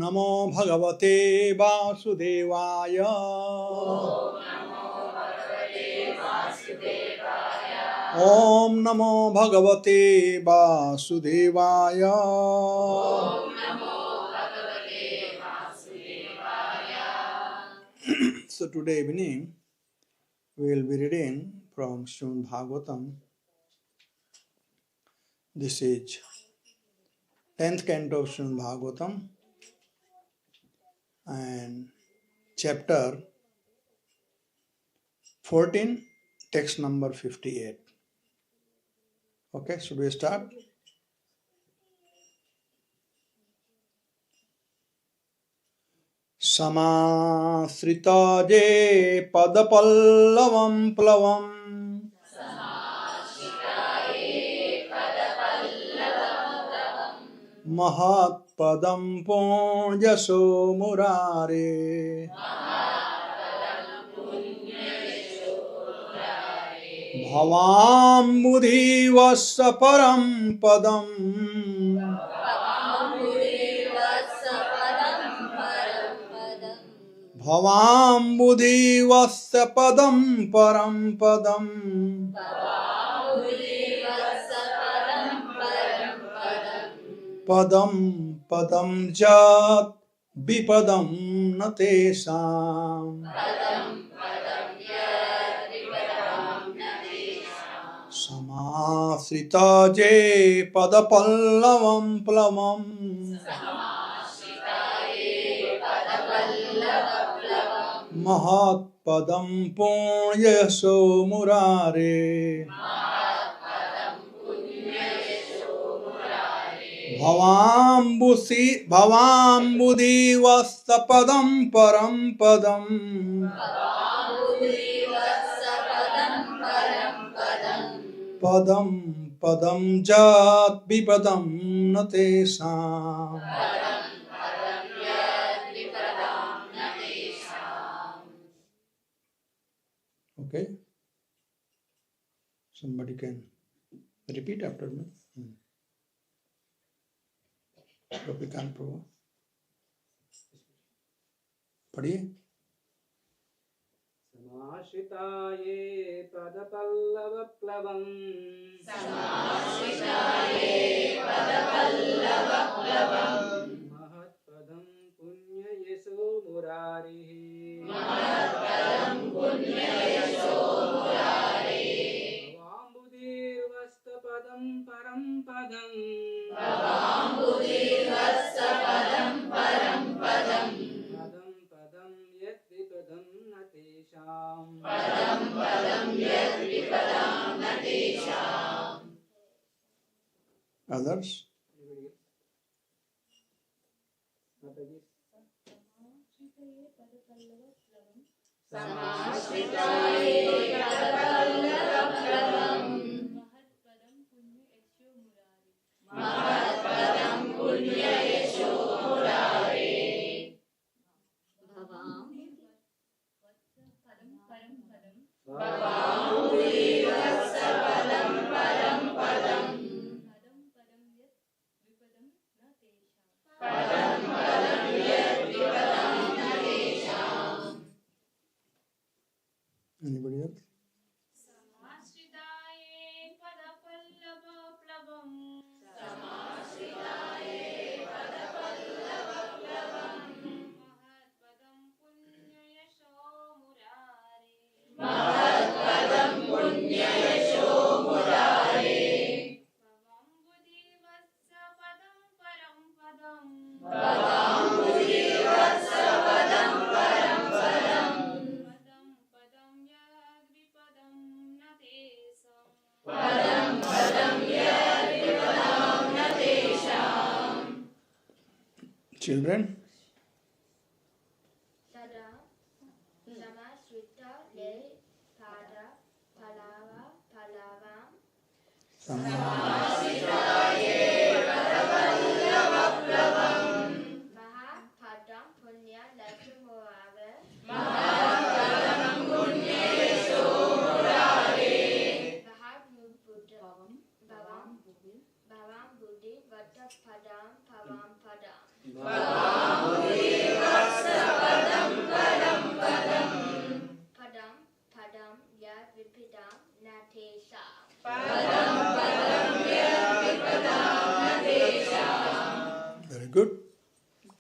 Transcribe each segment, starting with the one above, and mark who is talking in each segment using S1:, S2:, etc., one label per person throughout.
S1: नमो भगवते वासुदेवाय। ओम नमो भगवते वासुदेवाय। So today evening we will be reading from Srimad Bhagavatam. This is 10th canto of Srimad Bhagavatam and chapter 14, text number 58. Okay, should we start? Samasrita je padapallavam plavam Mahatpadam punyaso murare Bhavam buddhi vassa param padam Bhavam buddhi vassa padam param padam Padam padam jat vipadam natesam Samasrita je padapallavam plavam Mahatpadam punyaso murare Bhavam buddhi vassa padam param padam Padam padam jat vipadam natesam Okay. Somebody can repeat after me. Gopikan Prabhu. पढ़िए.
S2: समाश्रिताये पदपल्लवप्लवम् महत्पदं पुण्ययशो मुरारिः भवाम्बुधिर्वस्तपदं परं पदम् पदं पदं यद्विपदं न तेषाम्
S1: Others. Anybody else? Children?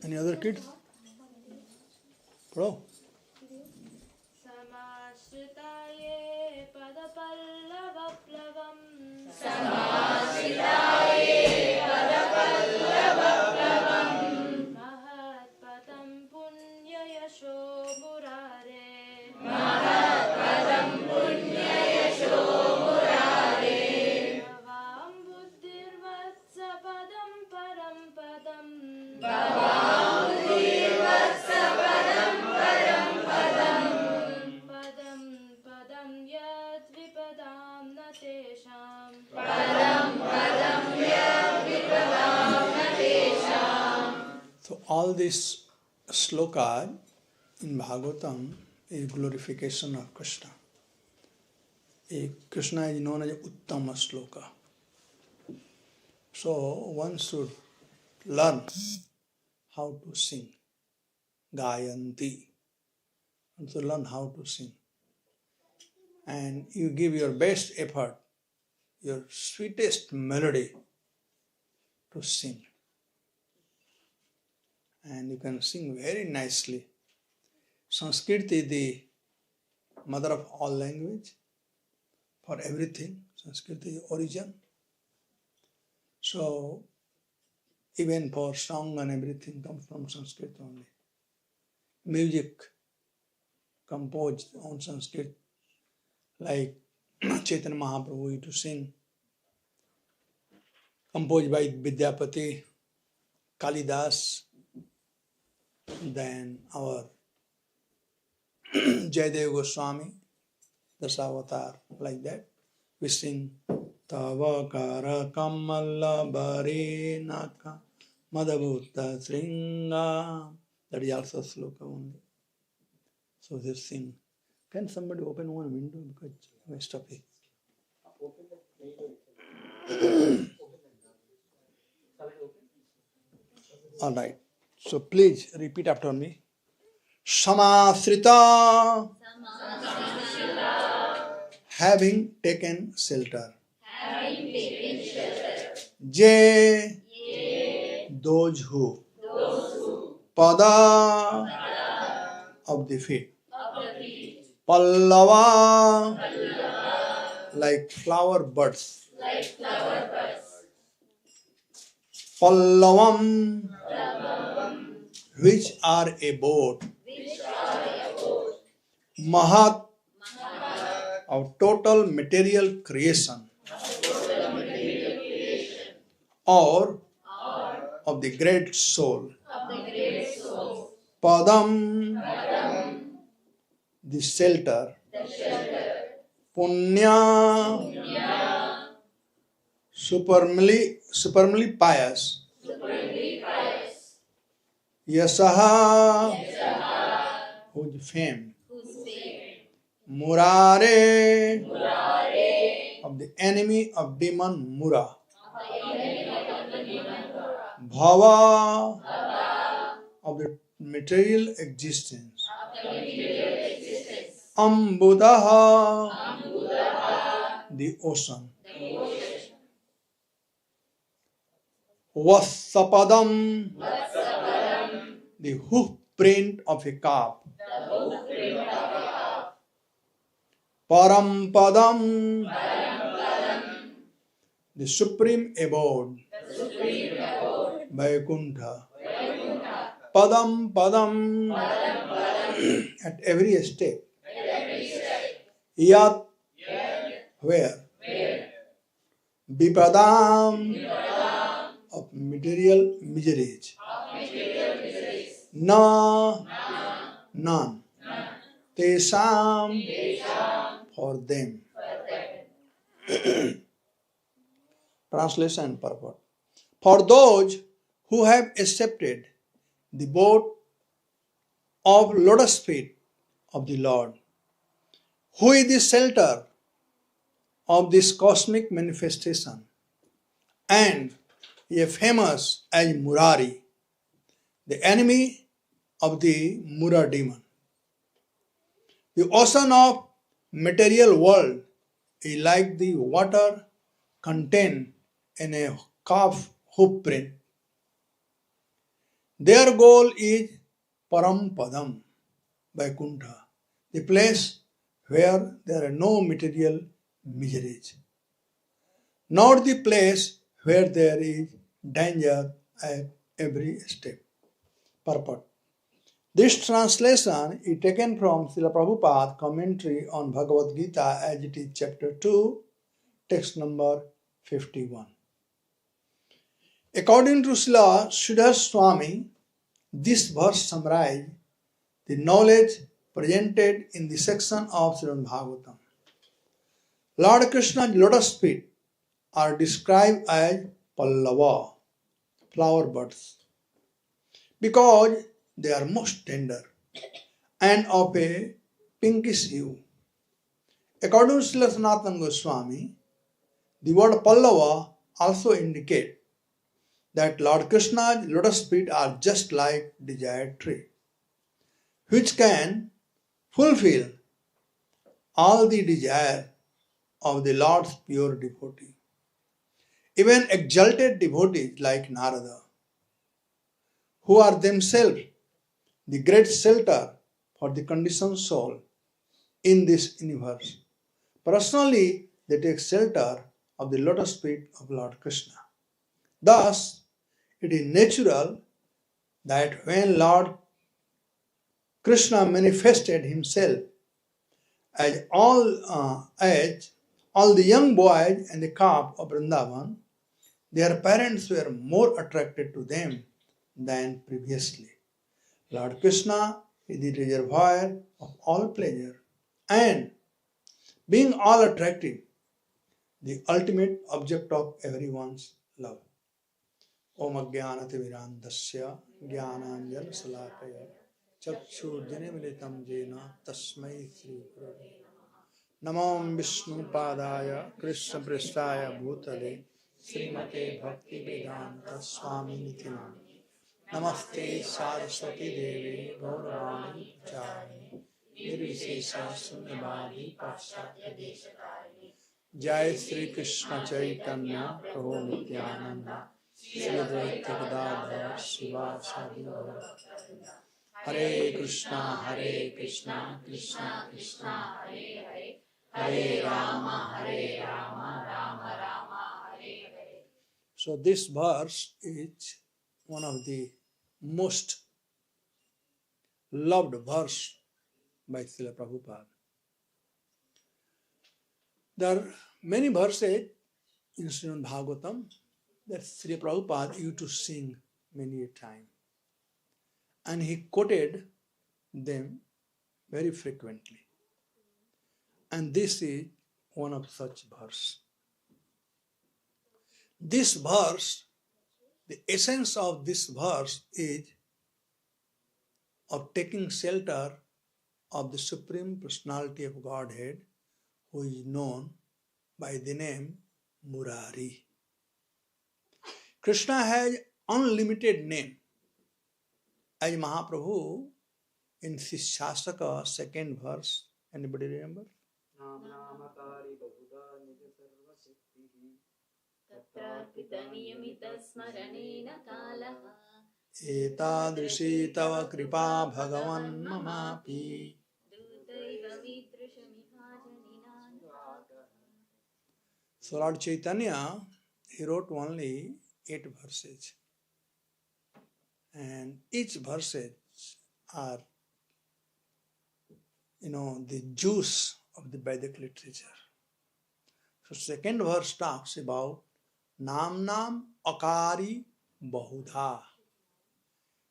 S1: Any other kids? Bro.
S3: समाश्रिताये पदपल्लवप्लवम् महत्पदं पुण्ययशो मुरारे भवां बुद्धिर्वत्सपदं परं पदम् पदं पदं यद्विपदां न तेषाम्
S1: So all these slokas in Bhagavatam is glorification of Kṛṣṇa. Kṛṣṇa is known as Uttama Sloka. So one should learn how to sing. Gayanti. And to learn how to sing. And you give your best effort, your sweetest melody to sing. And you can sing very nicely. Sanskrit is the mother of all language. For everything, Sanskrit is origin. So, even for song and everything comes from Sanskrit only. Music composed on Sanskrit, like Chaitanya Mahaprabhu used to sing, composed by Vidyapati, Kalidas, then our Jayadeva Goswami, Dasavatar, like that. We sing Tava Kara Kamala Bare Naka Madhavutta Sringa. That is also sloka only. So they sing. Can somebody open one window because I stop it? All right. So please repeat after me. Samasrita, having taken shelter. Je, those who. Pada, of the feet. Pallava, like flower buds. Pallavam, which are a boat. Mahat, of total material creation. Or of the great soul. Padam, the shelter. Punya, supremely pious. Yasaha, whose fame. Murare, of the enemy of demon Mura. Bhava, of the material existence. Ambudaha, the ocean. Vassapadam, the hoof print of a calf. Parampadam, the supreme abode. Vaikuntha. Padam, padam, at every step. Yat, where? Vipadam, of material miseries. Na, none. Tesam, for them. Translation and purport. For those who have accepted the boat of lotus feet of the Lord, who is the shelter of this cosmic manifestation, and is famous as Murari, the enemy of the Mura demon. The ocean of material world is like the water contained in a calf hoof print. Their goal is Param Padam, Vaikuntha, the place where there are no material miseries, not the place where there is danger at every step. Purport. This translation is taken from Srila Prabhupada's commentary on Bhagavad Gita as it is chapter 2, text number 51. According to Srila Sridhar Swami, this verse summarizes the knowledge presented in the section of Srimad Bhagavatam. Lord Kṛṣṇa's lotus feet are described as Pallava, flower buds, because they are most tender and of a pinkish hue. According to Srila Sanatana Goswami, the word Pallava also indicates that Lord Kṛṣṇa's lotus feet are just like desired tree, which can fulfill all the desire of the Lord's pure devotee. Even exalted devotees like Narada, who are themselves the great shelter for the conditioned soul in this universe, personally they take shelter of the lotus feet of Lord Kṛṣṇa. Thus, it is natural that when Lord Kṛṣṇa manifested himself as all the young boys and the calf of Vrindavan, their parents were more attracted to them than previously. Lord Kṛṣṇa is the reservoir of all pleasure and, being all attractive, the ultimate object of everyone's love. Om Ajnanatimirandasya Jnananjana Salakaya Chakshurdinimilitam Jena Tasmai Sri Gurave Namam Vishnu Padaya Krishna Pristaya Bhutale Srimate Bhakti Vedanta Swami Nitinam Namaste Saraswati Devi Gauravani Chari Nirvishesha Sunyavadi Paschatya Deshakari Jai Sri Krishna Chaitanya Prabhu Nityananda Sri Advaita Gadadhar Shiva Sadi Hare Krishna Krishna Krishna Hare Hare Hare Rama Rama Rama Hare Hare. So this verse is one of the most loved verse by Srila Prabhupada. There are many verses in Srimad Bhagavatam that Srila Prabhupada used to sing many a time. And he quoted them very frequently. And this is one of such verse. This verse, the essence of this verse is of taking shelter of the Supreme Personality of Godhead, who is known by the name Murari. Kṛṣṇa has unlimited name. As Mahaprabhu in Shasaka, second verse, anybody remember?
S2: Namakari Bahuda Nija Sarva Siddhihi
S4: Tatrarpita niyamita smaranena kalaha
S1: Etadrishi tava kripa bhagavan mamapi.
S4: dutaiva vidrishamihajanina.
S1: So Lord Chaitanya, he wrote only 8 verses. And each verses are, the juice of the Vedic literature. So second verse talks about Nam Akari Bahudha.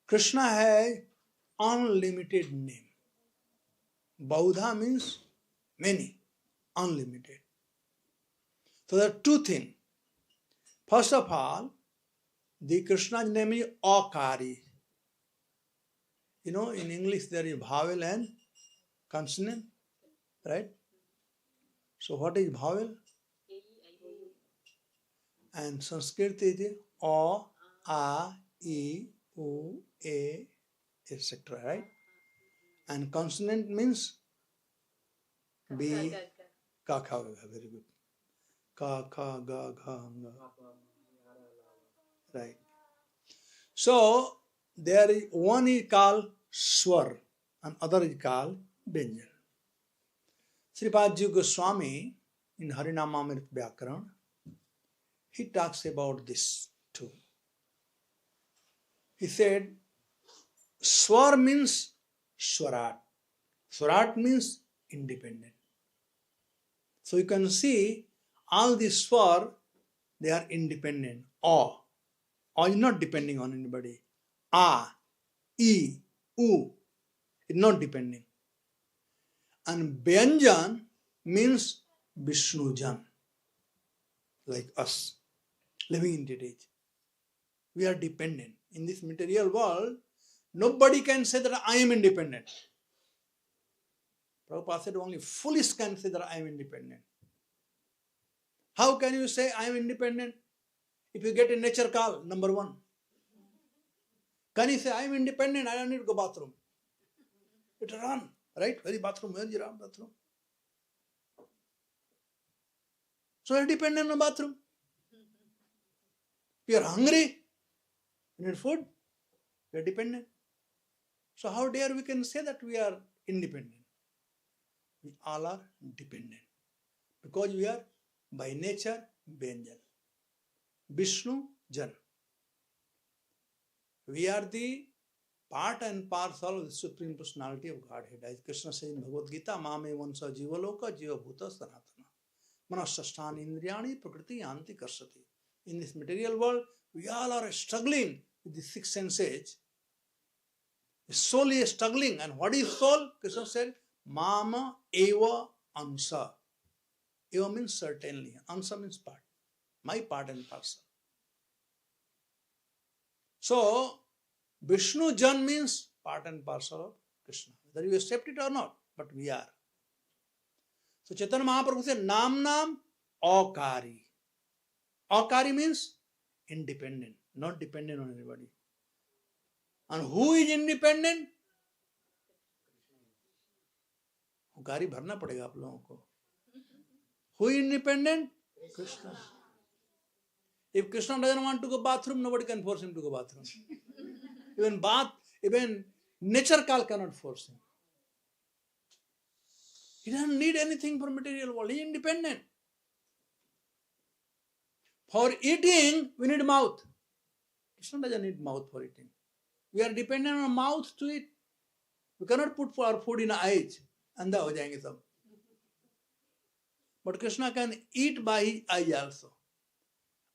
S1: Kṛṣṇa has unlimited name. Bahudha means many, unlimited. So there are 2 things. First of all, the Kṛṣṇa's name is Akari. In English there is vowel and consonant, right? So what is vowel? And Sanskrit is A, A, I, U, A, etc., right? And consonant means B, Ka, Kha, Ga, very good. Ka, Kha, Ga, Gha, Nga. Right. So there is one is called swar and other is called Vyanjan. Sripadji Goswami in Harinamamrit Vyakaran, he talks about this too. He said, swar means swarat. Swarat means independent. So you can see all these swar, they are independent. A is not depending on anybody. A, E, U is not depending. And Vyanjan means Vishnujan, like us, living entities. We are dependent. In this material world, nobody can say that I am independent. Prabhupada said only foolish can say that I am independent. How can you say I am independent? If you get a nature call, number one. Can you say I am independent, I don't need to go bathroom? It run, right? Where is bathroom? Where is your bathroom? So you are dependent on bathroom. You are hungry, you need food, you are dependent. So how dare we can say that we are independent? We all are dependent. Because we are by nature Vyanjan. Vishnu Jan. We are the part and parcel of the Supreme Personality of Godhead. As Kṛṣṇa says in Bhagavad Gita, Mame Vansa Jivaloka Jiva Bhuta Sanatana. Manasasthani Indriyani Prakriti Yanti Karsati. In this material world, we all are struggling with the six senses. The soul is struggling. And what is soul? Kṛṣṇa said, Mama Eva Ansa. Eva means certainly. Ansa means part. My part and parcel. So, Vishnu Jan means part and parcel of Kṛṣṇa. Whether you accept it or not, but we are. So, Chaitanya Mahaprabhu said, Nam Akari. Akari means independent, not dependent on anybody. And who is independent? गाड़ी भरना पड़ेगा आप लोगों को. Who is independent? Kṛṣṇa. If Kṛṣṇa doesn't want to go bathroom, nobody can force him to go bathroom. Even nature call cannot force him. He doesn't need anything from material world. He is independent. For eating, we need mouth. Kṛṣṇa doesn't need mouth for eating. We are dependent on mouth to eat. We cannot put our food in eyes. Andha ho jayenge sab. But Kṛṣṇa can eat by his eyes also.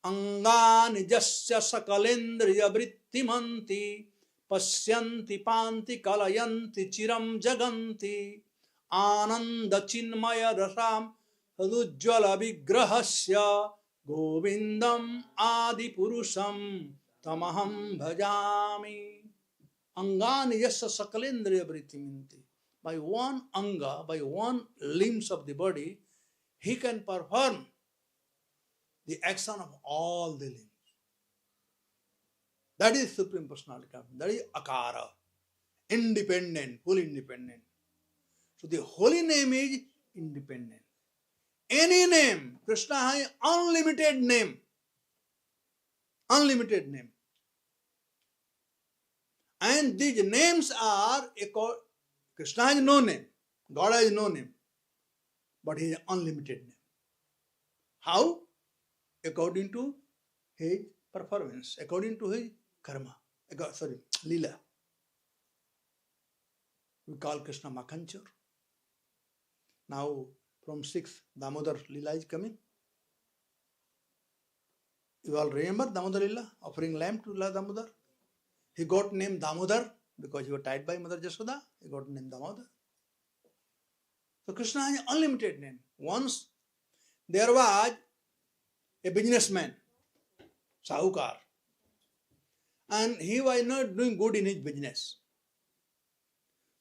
S1: Angani jasya sakalendriya vrittimanti pasyanti panti kalayanti chiram jaganti ananda chinmaya rasam sadujjala vigrahasya govindam adi purusham tamaham bhajami. Angani jasya sakalendriya vrittimanti. By one anga, by one limbs of the body, he can perform the action of all the limbs. That is Supreme Personality. That is Akara. Independent, fully independent. So the holy name is independent. Any name, Kṛṣṇa has unlimited name. Unlimited name. And these names are, Kṛṣṇa has no name. God has no name. But he has unlimited name. How? According to his performance, according to his karma, lila. We call Kṛṣṇa Makhanchur. Now, from 6th, Damodar lila is coming. You all remember Damodar lila, offering lamb to Damodar? He got named Damodar because he was tied by Mother Jashoda. He got named Damodar. So Kṛṣṇa has unlimited name. Once there was a businessman, Sahukar, and he was not doing good in his business.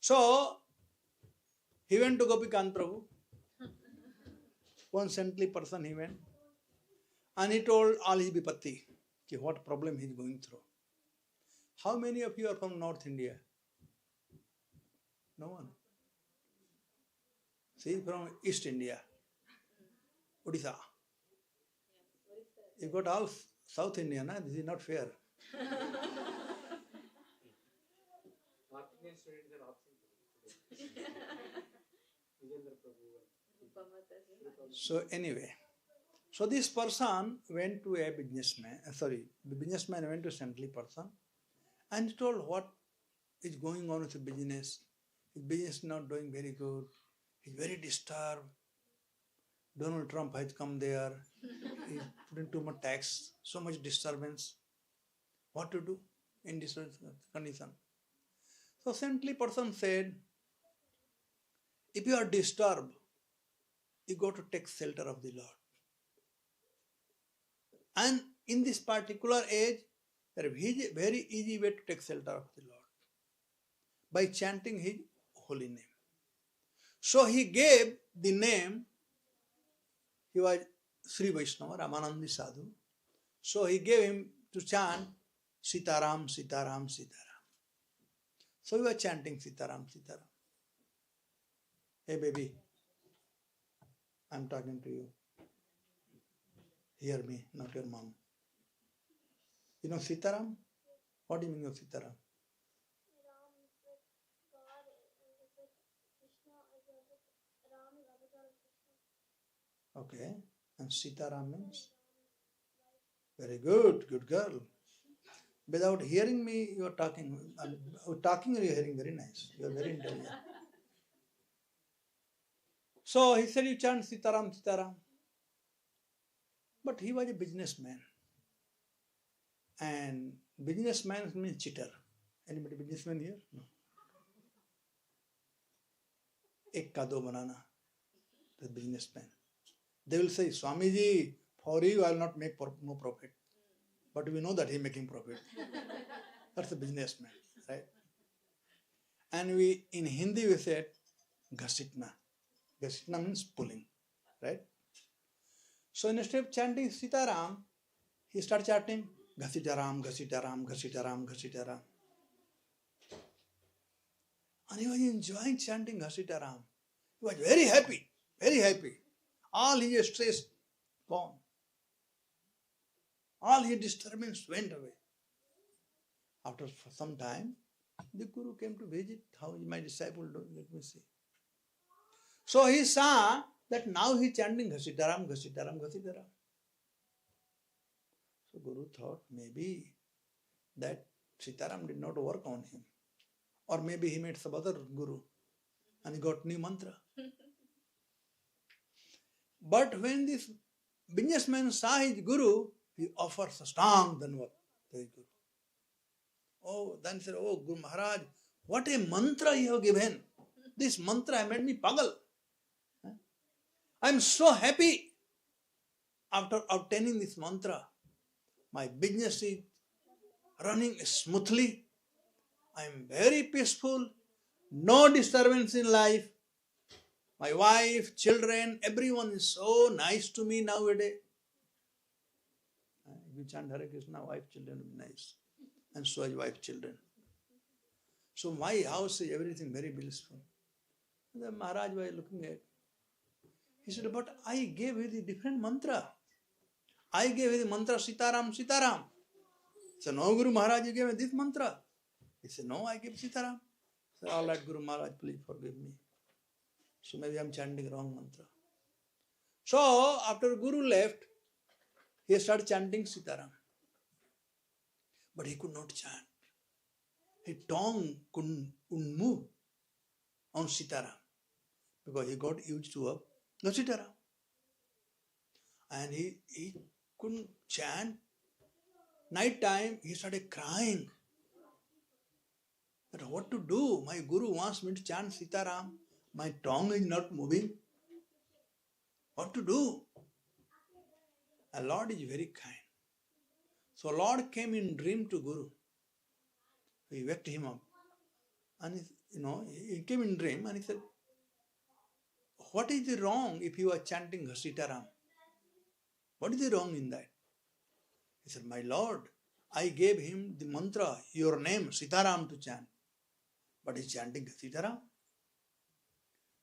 S1: So he went to Gopikant Prabhu. One saintly person he went, and he told all his vipatti, what problem he is going through. How many of you are from North India? No one. See, from East India, Odisha. You got all South India, na? This is not fair.
S2: North Indian students are absent today. Vijendra Prabhu and
S1: So anyway, so this person went to a businessman, the businessman went to a saintly person and he told what is going on with the business. His business is not doing very good. He's very disturbed. Donald Trump has come there. He's putting too much tax, so much disturbance. What to do in this condition? So saintly person said, if you are disturbed, you got to take shelter of the Lord. And in this particular age, there is a very easy way to take shelter of the Lord by chanting His holy name. So he gave the name, he was Sri Vaishnava, Ramanandi Sadhu. So he gave him to chant Sitaram, Sitaram, Sitaram. So we were chanting Sitaram, Sitaram. Hey baby, I'm talking to you. Hear me, not your mom. You know Sitaram? What do you mean of Sitaram?
S5: Ram is with God, and is with Krishna, is with Ram is avatar of Krishna.
S1: Okay. And Sitaram means? Very good, good girl. Without hearing me, you are talking. Talking or you are hearing, very nice. You are very intelligent. So he said, you chant Sitaram, Sitaram. But he was a businessman. And businessman means cheater. Anybody businessman here? No. Ek ka do banana. The businessman. They will say, Swamiji, for you I will not make no profit. But we know that he is making profit. That's a businessman, right? And we, in Hindi we said, Kṛṣṇa. Kṛṣṇa means pulling, right? So instead of chanting Sitaram, he started chanting Kṛṣṇaram, Kṛṣṇaram, Kṛṣṇaram, Kṛṣṇaram. And he was enjoying chanting Kṛṣṇaram. He was very happy, very happy. All his stress gone. All his disturbance went away. After some time, the Guru came to visit. How is my disciple doing? Let me see. So he saw that now he is chanting Kṛṣṇaram, Kṛṣṇaram, Kṛṣṇaram. So Guru thought maybe that Sitaram did not work on him. Or maybe he met some other Guru and he got new mantra. But when this businessman saw his Guru, he offered Sastang Danvat to his Guru. Oh, then he said, oh Guru Maharaj, what a mantra you have given. This mantra has made me pagal. I am so happy after obtaining this mantra. My business is running smoothly. I am very peaceful. No disturbance in life. My wife, children, everyone is so nice to me nowadays. If you chant Hare Krishna, wife, children will be nice. And so is wife, children. So my house is everything very blissful. The Maharaj was looking at. He said, but I gave you the different mantra. I gave you the mantra Sitaram, Sitaram. He said, no Guru Maharaj, you gave me this mantra. He said, no, I gave Sitaram. He said, all right, Guru Maharaj, please forgive me. So maybe I am chanting wrong mantra. So after Guru left, he started chanting Sitaram. But he could not chant. His tongue couldn't move on Sitaram because he got used to a Sitaram. And he couldn't chant. Night time, he started crying. But what to do? My Guru wants me to chant Sitaram. My tongue is not moving. What to do? And Lord is very kind. So Lord came in dream to Guru. He waked him up. And he came in dream and he said, what is the wrong if you are chanting Sitaram? What is the wrong in that? He said, my Lord, I gave him the mantra, your name, Sitaram, to chant. But he is chanting Sitaram.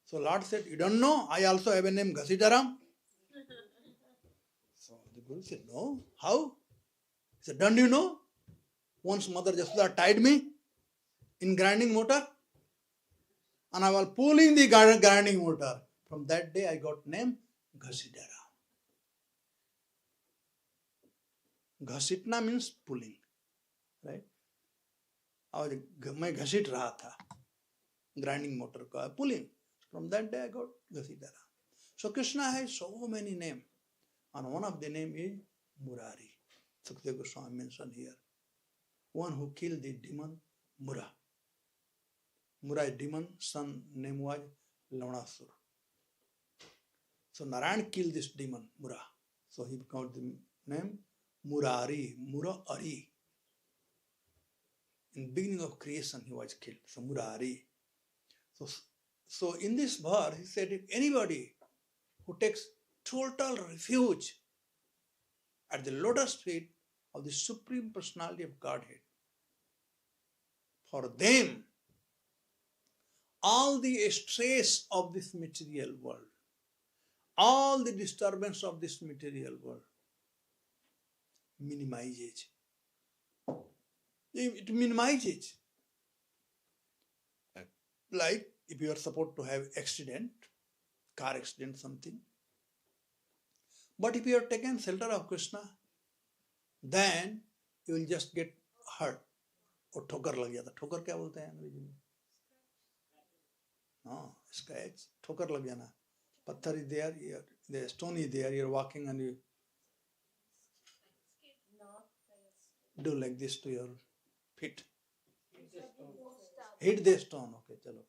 S1: So Lord said, you don't know, I also have a name, Kṛṣṇaram. So the Guru said, no, how? He said, don't you know? Once Mother Jasoda tied me in grinding motor, and I was pulling the grinding motor. From that day I got name Kṛṣṇa. घसीटना means pulling, right? और मैं घसीट रहा था grinding motor को, pulling. From that day I got Kṛṣṇa. So Krishna has so many names, and one of the name is Murari. Sukadeva Goswami mentioned here. One who killed the demon Mura. Mura is demon, son name was Launasur. So Narayan killed this demon Mura. So he got the name Murari, Murari. In beginning of creation he was killed. So Murari. So in this verse he said, if anybody who takes total refuge at the lotus feet of the Supreme Personality of Godhead, for them all the stress of this material world, all the disturbance of this material world minimizes. It minimizes. Like if you are supposed to have accident, car accident, something. But if you are taken shelter of Kṛṣṇa, then you will just get hurt. और ठोकर लग जाता. ठोकर क्या बोलते हैं अंग्रेजी में? हाँ, scratch. ठोकर लग जाना. पत्थर is there, the stone is there, you are walking and you do like this to your feet. Hit the stone. Okay, चलो.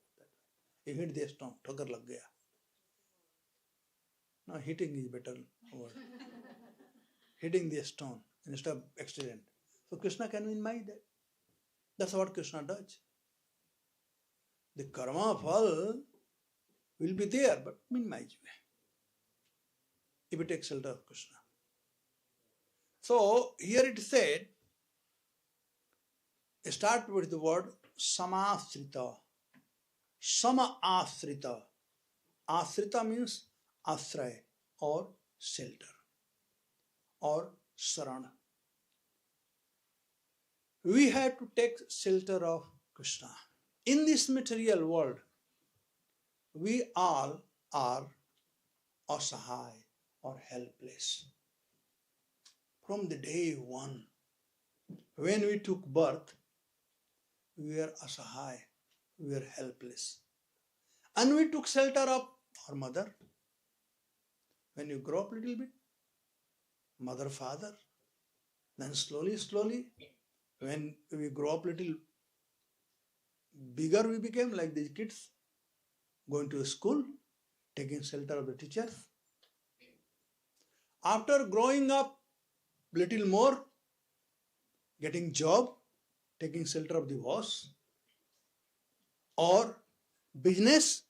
S1: You hit the stone. ठोकर लग गया. No, hitting is better word. Hitting the stone instead of accident. So Kṛṣṇa can minimize that. That's what Kṛṣṇa does. The karma fall will be there, but minimize if you take shelter of Kṛṣṇa. So here it said, start with the word samasrita. Sama-asrita. Asrita means ashray or shelter or sarana. We have to take shelter of Kṛṣṇa. In this material world, we all are asahai or helpless. From the day one, when we took birth, we were asahai, we were helpless. And we took shelter of our mother. When you grow up a little bit, mother, father, then slowly, when we grow up a little bigger, we became like these kids, going to school, taking shelter of the teachers. After growing up little more, getting job, taking shelter of the boss, or business,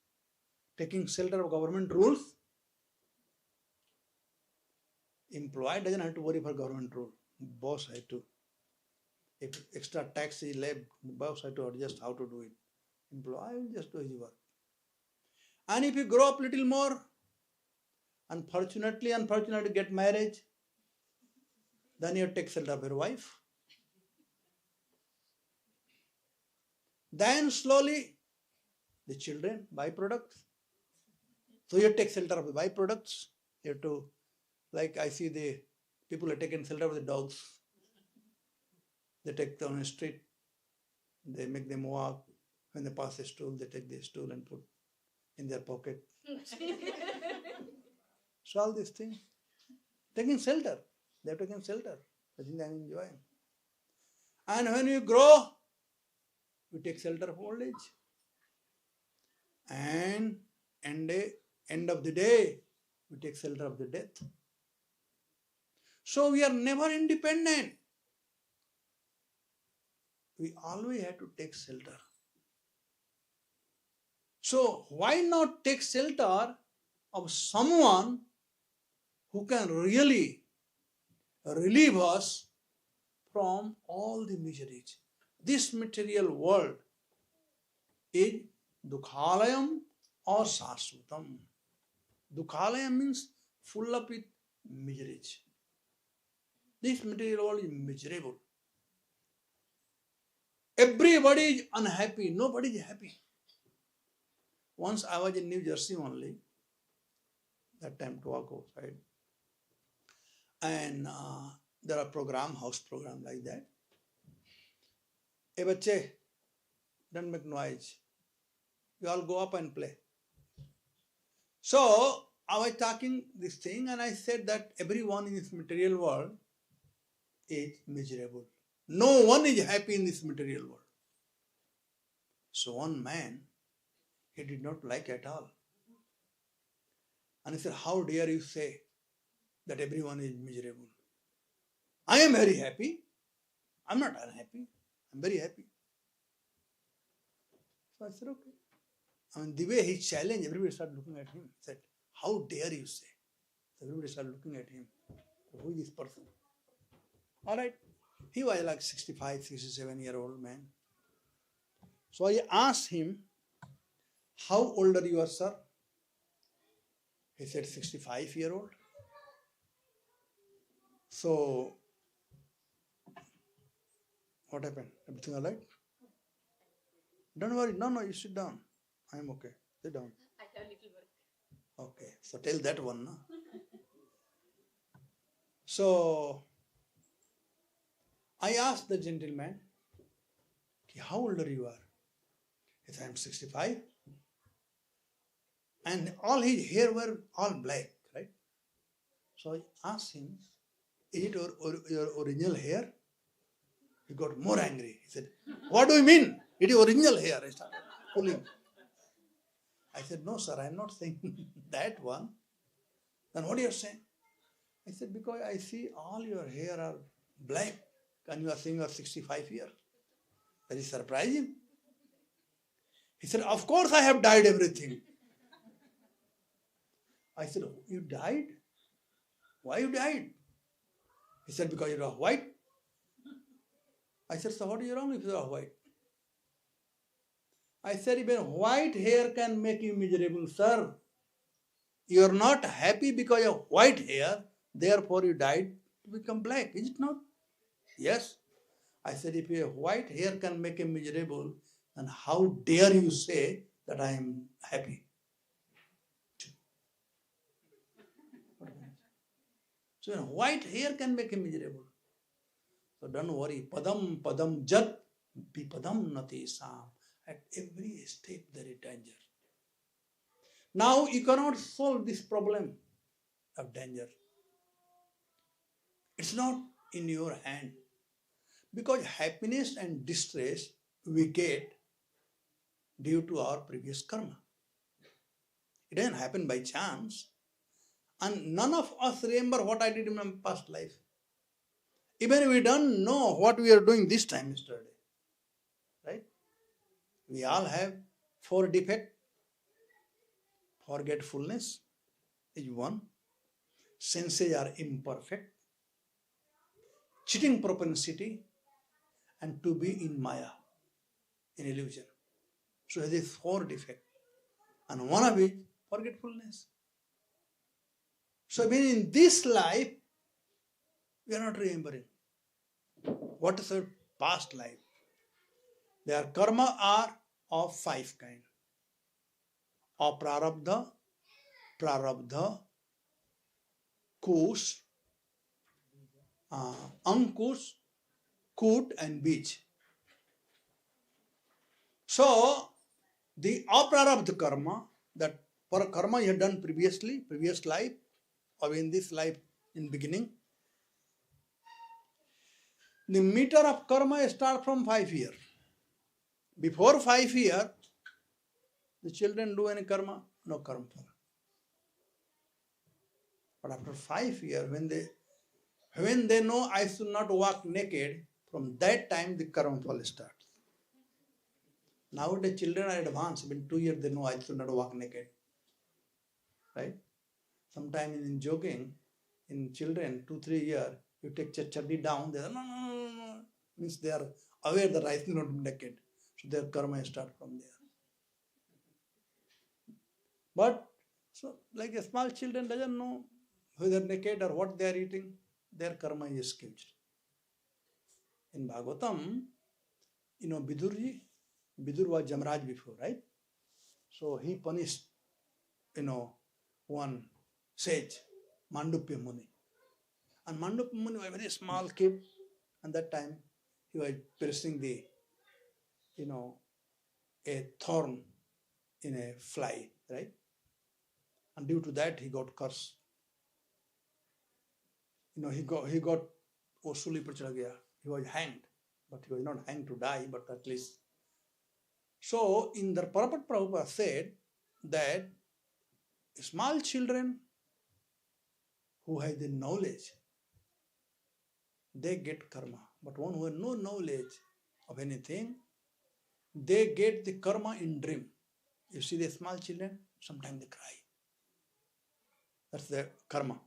S1: taking shelter of government rules. Employee doesn't have to worry for government rule. Boss has to. If extra tax is left, boss has to adjust how to do it. Employee will just do his work. And if you grow up little more, unfortunately get marriage, then you take shelter of your wife. Then slowly, the children, byproducts. So you take shelter of the byproducts. You have to, like I see the people are taking shelter of the dogs. They take them on the street. They make them walk. When they pass a stool, they take the stool and put in their pocket. So all these things. Taking shelter. They are taking shelter. I think they are enjoying. And when you grow, we take shelter of old age. And end of the day, we take shelter of the death. So we are never independent. We always have to take shelter. So why not take shelter of someone who can really relieve us from all the miseries? This material world is dukhalayam or sasvatam. Dukhalayam means full up with miseries. This material world is miserable. Everybody is unhappy. Nobody is happy. Once I was in New Jersey only, that time tobacco side, and there are house program like that. Hey, bache, don't make noise. You all go up and play. So I was talking this thing, and I said that everyone in this material world is miserable. No one is happy in this material world. So one man, he did not like at all. And he said, how dare you say that everyone is miserable? I am very happy. I'm not unhappy. I'm very happy. So I said, okay. I mean, the way he challenged, everybody started looking at him. He said, how dare you say? So everybody started looking at him. Who is this person? All right. He was like 65, 67-year-old man. So I asked him, how old are you, sir? He said, 65-year-old. So, what happened? Everything all right? Don't worry. No, you sit down. I'm okay. Sit down.
S4: I have little work.
S1: Okay. So, tell that one. No? So, I asked the gentleman, how old are you? He said, I'm 65. And all his hair were all black, right? So I asked him, is it your original hair? He got more angry. He said, what do you mean? It is original hair. I started pulling. I said, no, sir, I'm not saying that one. Then what are you saying? I said, because I see all your hair are black and you are saying you are 65 years. That is surprising. He said, of course I have dyed everything. I said, you died? Why you died? He said, because you are white. I said, so what is wrong if you are white? I said, even white hair can make you miserable, sir. You are not happy because of white hair, therefore you died to become black, is it not? Yes. I said, if your white hair can make you miserable, then how dare you say that I am happy? So white hair can make him miserable. So don't worry. Padam jat bipadam nati sam. At every step there is danger. Now you cannot solve this problem of danger. It's not in your hand. Because happiness and distress we get due to our previous karma. It doesn't happen by chance. And none of us remember what I did in my past life. Even we don't know what we are doing this time yesterday. Right? We all have 4 defects. Forgetfulness is one. Senses are imperfect. Cheating propensity. And to be in maya, in illusion. So there is 4 defects. And one of it, forgetfulness. So even in this life, we are not remembering. What is our past life? Their karma are of 5 kinds. Aprarabdha, prarabdha, kush, ankush, kut and bij. So, the aprarabdha karma, that for karma you have done previously, previous life, or in this life in beginning, the meter of karma starts from 5 years. Before 5 years, the children do any karma, no karma. But after 5 years, when they know I should not walk naked, from that time the karma fall starts. Now the children are advanced. In 2 years they know I should not walk naked. Right? Sometimes in jogging, in children, 2-3 years, you take chaddi down, they are no. Means they are aware that I should not be naked. So their karma start from there. But so like a small children doesn't know whether naked or what they are eating, their karma is skewed. In Bhagavatam, you know Vidurji? Vidur was Jamraj before, right? So he punished, you know, one sage, Mandupya Muni. And Mandupya Muni was a very small kid. And that time he was piercing the, you know, a thorn in a fly, right? And due to that he got cursed. You know, he got Osuli par chala gaya. He was hanged, but he was not hanged to die, but at least. So in the Prabhupada said that small children who have the knowledge, they get karma. But one who has no knowledge of anything, they get the karma in dream. You see the small children, sometimes they cry. That's their karma.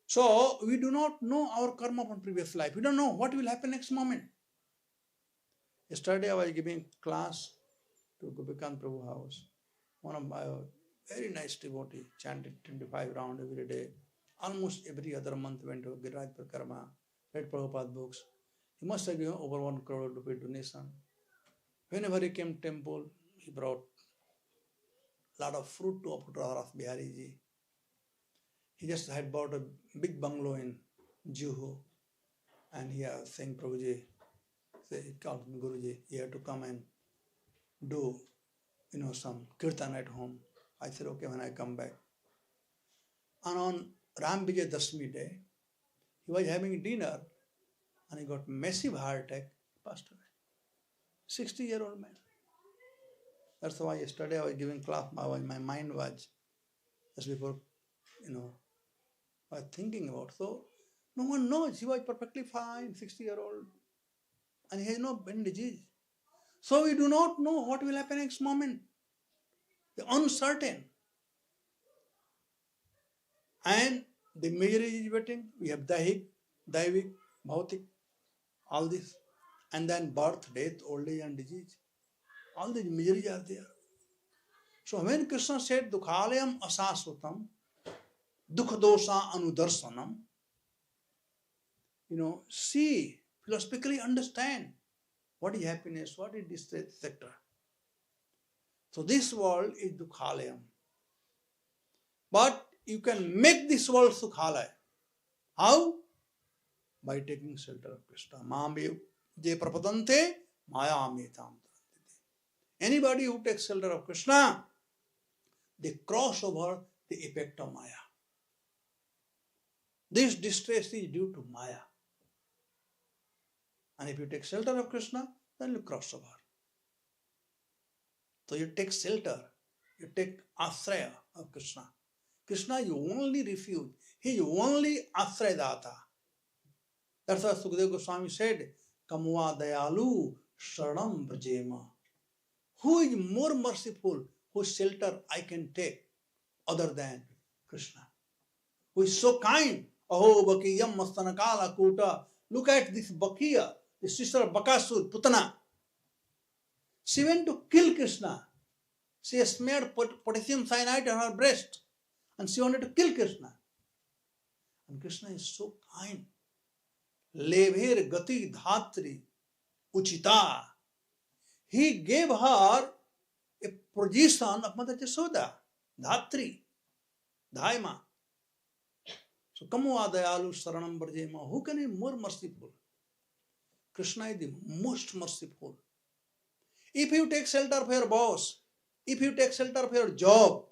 S1: So we do not know our karma from previous life. We don't know what will happen next moment. Yesterday I was giving class to Gopikant Prabhu house. One of my very nice devotee chanted 25 rounds every day. Almost every other month went to Giriraj Parikrama, read Prabhupada books. He must have given over 1 crore rupee donation. Whenever he came to temple, he brought a lot of fruit to Radharas Bihari ji. He just had bought a big bungalow in Juhu, and he was saying, Prabhuji, he called me Guruji, you have to come and do, you know, some kirtan at home. I said, okay, when I come back. And on Ram Vijay Dashmi day, he was having dinner and he got massive heart attack, passed away. 60-year-old man. That's why yesterday I was giving class, my mind was, just before, you know, I was thinking about. So, no one knows. He was perfectly fine, 60-year-old, and he has no brain disease. So we do not know what will happen next moment. The uncertain. And the misery is waiting. We have Daihik, Daivik, Bhautik, all this. And then birth, death, old age and disease. All these miseries are there. So when Kṛṣṇa said, Dukhalayam asasvatam, Dukhadosa anudarsanam, you know, see, philosophically understand what is happiness, what is distress, etc. So this world is Dukhalayam. But you can make this world Sukhalaya. How? By taking shelter of Kṛṣṇa. Māme je prapadante māyāmetam. Anybody who takes shelter of Kṛṣṇa, they cross over the effect of Maya. This distress is due to Maya. And if you take shelter of Kṛṣṇa, then you cross over. So you take shelter, you take asraya of Kṛṣṇa. Kṛṣṇa, you only refuge. He is only asrayadata. That's why Sukadeva Goswami said, Kamva dayalu sharanam brajema. Who is more merciful, whose shelter I can take other than Kṛṣṇa? Who is so kind? Aho bakiyam mastanakala kuta. Look at this Bakiya, the sister of Bakasur, Putana. She went to kill Kṛṣṇa. She smeared potassium cyanide on her breast and she wanted to kill Kṛṣṇa. And Kṛṣṇa is so kind. Levher gati dhatri uchita. He gave her a position of Mother Yasoda, Dhatri, Dhaima. So, Kamva dayalu saranam brajema. Who can be more merciful? Kṛṣṇa is the most merciful. If you take shelter of your boss, if you take shelter of your job,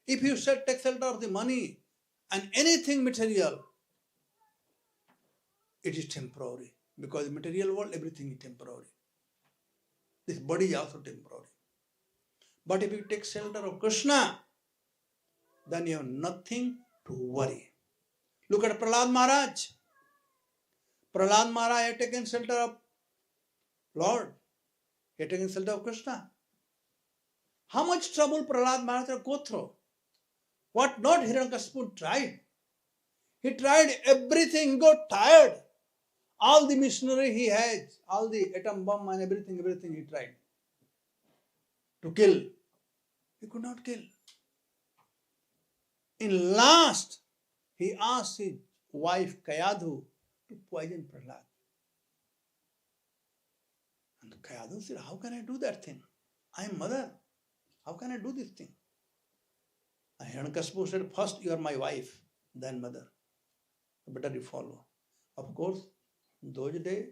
S1: if you take shelter of the money and anything material, it is temporary. Because in the material world, everything is temporary. This body is also temporary. But if you take shelter of Kṛṣṇa, then you have nothing to worry. Look at Prahlad Maharaj. Prahlad Maharaj had taken shelter of Lord. He had taken shelter of Kṛṣṇa. How much trouble Prahlad Maharaj had to go through? What not Hiranyakashipu tried? He tried everything, he got tired. All the machinery he has, all the atom bomb and everything he tried to kill. He could not kill. In last, he asked his wife Kayadhu to poison Prahlad. Kayadu said, how can I do that thing? I am mother. How can I do this thing? And Hiranyakashipu said, first you are my wife, then mother. Better you follow. Of course, in those days,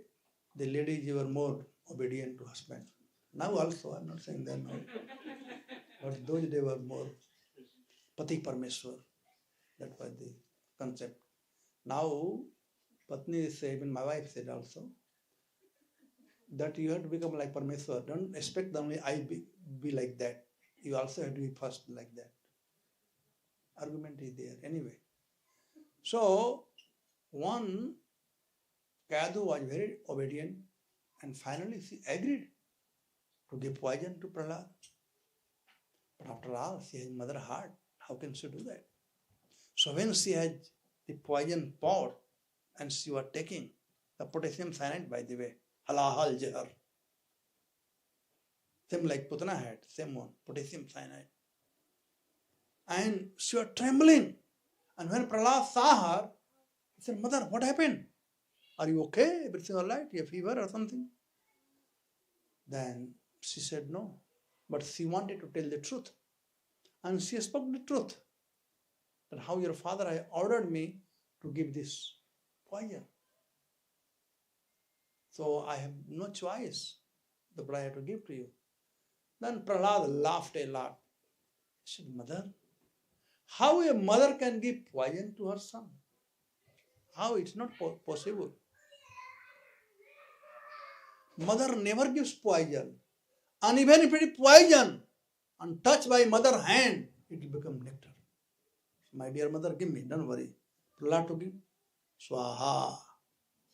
S1: the ladies were more obedient to husband. Now also, I'm not saying that now. But those days were more Pati Parmeshwar. That was the concept. Now, Patni says, even my wife said also, that you have to become like Parmeshwar. Don't expect only I be like that. You also have to be first like that. Argument is there anyway. So, one, Kayadu was very obedient and finally she agreed to give poison to Prahlad. But after all, she has mother heart. How can she do that? So when she had the poison poured and she was taking the potassium cyanide, by the way, halahal jahar, same like Putana had, same one, potassium cyanide. And she was trembling. And when Prahlad saw her, he said, Mother, what happened? Are you okay? Everything all right? You have fever or something? Then she said no. But she wanted to tell the truth. And she spoke the truth. That how your father had ordered me to give this poison. So I have no choice. But I have to give to you. Then Prahlad laughed a lot. He said, Mother, how a mother can give poison to her son? How? It's not possible. Mother never gives poison. And even if it is poison, and touched by mother hand, it will become nectar. My dear mother, give me, don't worry. Prahlad took him. Swaha.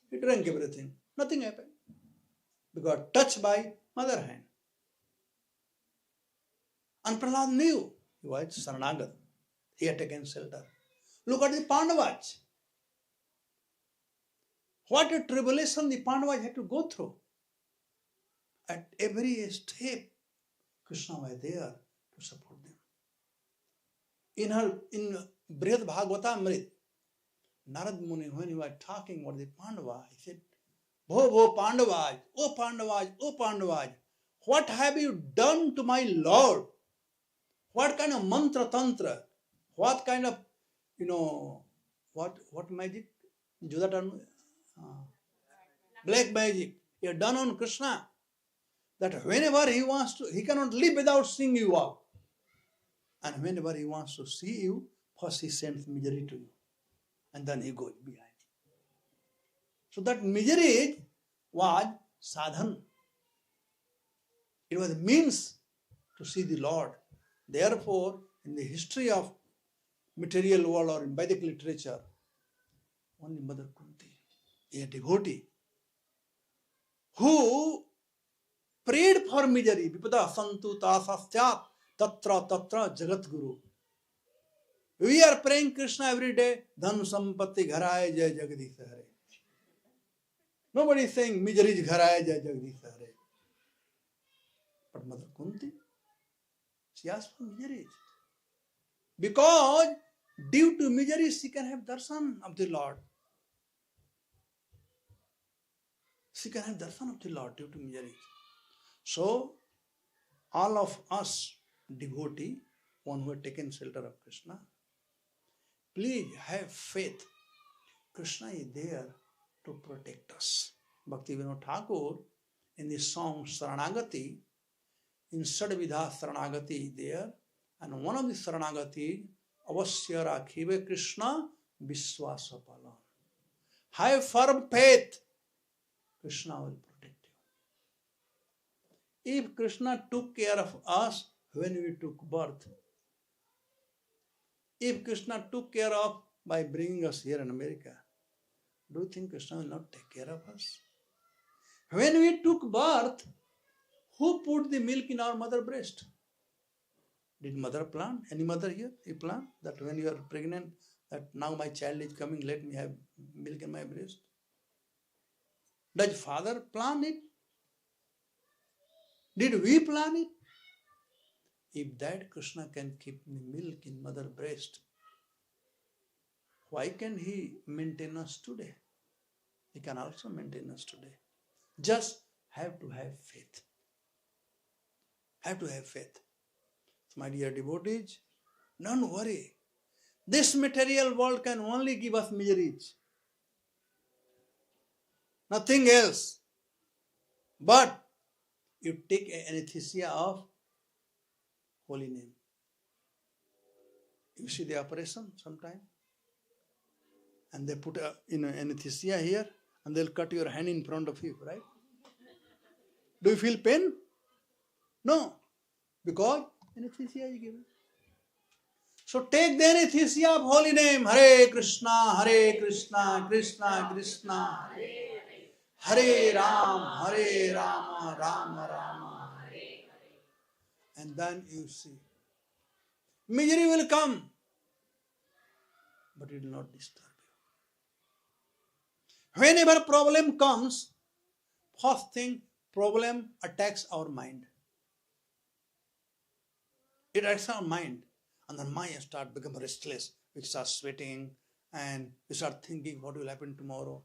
S1: He drank everything. Nothing happened. Because touched by mother hand. And Prahlad knew he was Saranagat. He had taken shelter. Look at the Pandavas. What a tribulation the Pandavas had to go through. At every step, Kṛṣṇa was there to support them. In Brihad Bhagavatamrita, Narad Muni, when he was talking about the Pandavas, he said, Bho Pandavas, O Pandavas, O Pandavas, what have you done to my Lord? What kind of mantra tantra? What kind of, what magic? Black magic you have done on Kṛṣṇa. That whenever he wants to, he cannot live without seeing you out. And whenever he wants to see you, first he sends misery to you. And then he goes behind. So that misery was sadhan. It was a means to see the Lord. Therefore, in the history of material world or in Vedic literature, only Mother Kunti, a devotee, who prayed for misery, vipada santu tasasyat tatra tatra jagat guru. We are praying Kṛṣṇa every day, dhan sampatti gharaye jai jagadish hare. Nobody is saying misery gharaye jai jagadish hare. But Mother Kunti, she asked for misery. Because due to misery, she can have darshan of the Lord. She can have darshan of the Lord due to misery. So, all of us devotee, one who has taken shelter of Kṛṣṇa, please have faith. Kṛṣṇa is there to protect us. Bhaktivinoda Thakur, in the song Saranagati, in Sadvidha Saranagati is there, and one of the Saranagati, Avasya Rakhive Kṛṣṇa Vishwasa Palan. Have firm faith. Kṛṣṇa will protect you. If Kṛṣṇa took care of us when we took birth, if Kṛṣṇa took care of by bringing us here in America, do you think Kṛṣṇa will not take care of us? When we took birth, who put the milk in our mother breast? Did mother plan? Any mother here? You plan that when you are pregnant, that now my child is coming, let me have milk in my breast? Does father plan it? Did we plan it? If that Kṛṣṇa can keep the milk in mother breast, why can he maintain us today? He can also maintain us today. Just have to have faith. Have to have faith. So my dear devotees, don't worry. This material world can only give us miseries. Nothing else. But you take an anesthesia of holy name. You see the operation sometime? And they put anesthesia here and they'll cut your hand in front of you, right? Do you feel pain? No. Because anesthesia is given. So take the anesthesia of holy name. Hare Kṛṣṇa, Hare Kṛṣṇa, Kṛṣṇa Kṛṣṇa, Hare Ram, Hare Rama, Rama Rama, Hare Hare. And then you see, misery will come, but it will not disturb you. Whenever problem comes, first thing, problem attacks our mind. It attacks our mind. And the mind starts becoming restless. We start sweating and we start thinking what will happen tomorrow.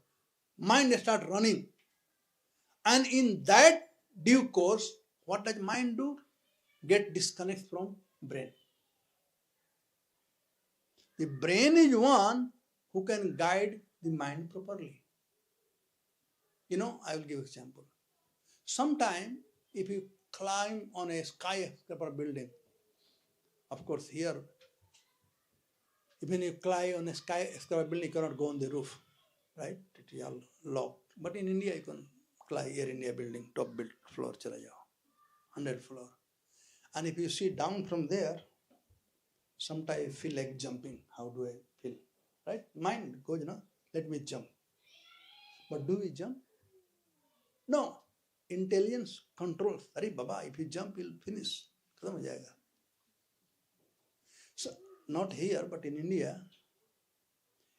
S1: Mind starts running. And in that due course, what does mind do? Get disconnected from brain. The brain is one who can guide the mind properly. I will give an example. Sometime if you climb on a skyscraper building, of course here, even if you climb on a skyscraper building, you cannot go on the roof, right? It is all locked. But in India, you can climb Air India building, top built floor, chala jao, 100th floor. And if you see down from there, sometimes you feel like jumping. How do I feel? Right? Mind goes, let me jump. But do we jump? No. Intelligence controls. Arey Baba, if you jump, you'll finish. Khatam ho jayega. So, not here, but in India,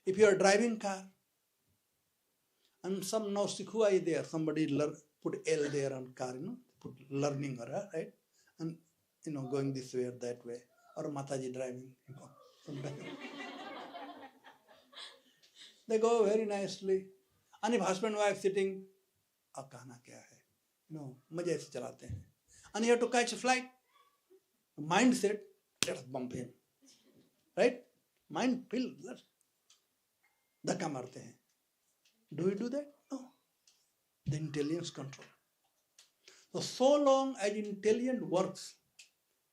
S1: if you are driving car, and some nausikhua is there, somebody put L there on car, put learning, right? And, going this way or that way, or Mataji driving, sometimes. They go very nicely. And if husband and wife sitting, ab kahna kya hai? Maje se chalate hain. And you have to catch a flight. Mindset, let's bump him. Right? Mind feel, let's dhakka marte hain. Do we do that? No. The intelligence control. So long as intelligence works,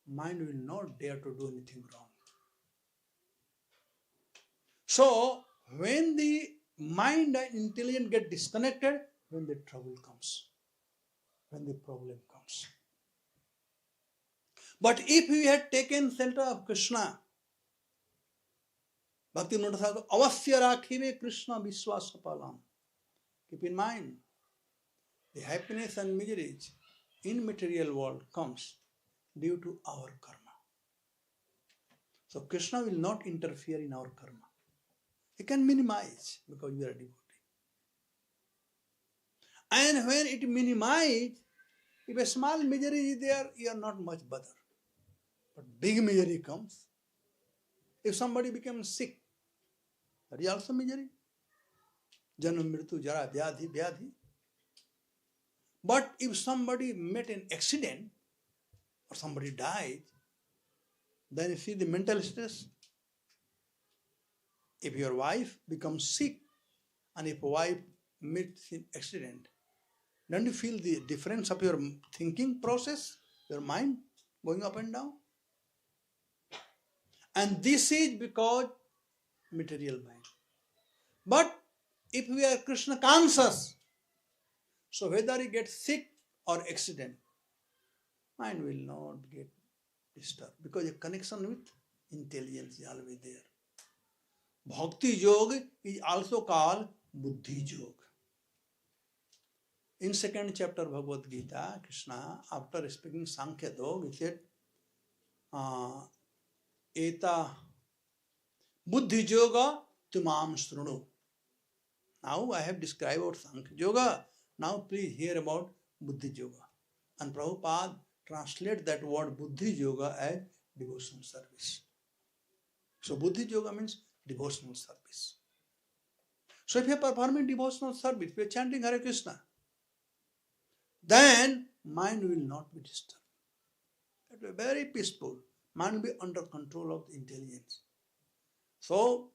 S1: mind will not dare to do anything wrong. So, when the mind and intelligence get disconnected, when the trouble comes, when the problem comes. But if we had taken shelter of Kṛṣṇa, Bhakti Notasa, avasya rakhive Kṛṣṇa viswasapalam. Keep in mind, the happiness and miseries in material world comes due to our karma. So Kṛṣṇa will not interfere in our karma. He can minimize because you are a devotee. And when it minimizes, if a small misery is there, you are not much bother. But big misery comes. If somebody becomes sick, that is also misery. Janam, mritu, jara, vyadhi, vyadhi. But if somebody met an accident or somebody died, then you see the mental stress. If your wife becomes sick and if a wife meets an accident, don't you feel the difference of your thinking process, your mind going up and down? And this is because material mind. But if we are Kṛṣṇa conscious, so whether he gets sick or accident, mind will not get disturbed because a connection with intelligence is always there. Bhakti Yoga is also called Buddhi Yoga. In second chapter of Bhagavad Gita, Kṛṣṇa, after speaking Sankhya Yoga, he said, Eta Buddhi Yoga Tumam Srunu. Now I have described about Sankhya Yoga. Now please hear about Buddhi Yoga. And Prabhupada translate that word Buddhi Yoga as devotional service. So Buddhi Yoga means devotional service. So if you are performing devotional service, we are chanting Hare Kṛṣṇa. then mind will not be disturbed. It will be very peaceful. Mind will be under control of the intelligence. So,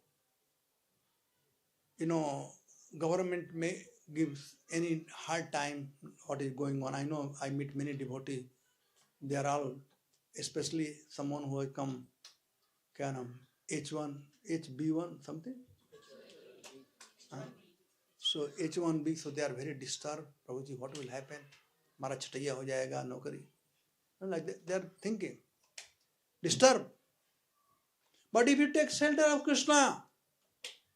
S1: government may give any hard time what is going on. I know I meet many devotees. They are all, especially someone who has come, H1, HB1 something. So H1B, so they are very disturbed. Prabhuji, what will happen? Mara chataiya ho jayega, nokari. Like that, they are thinking. Disturbed. But if you take shelter of Kṛṣṇa,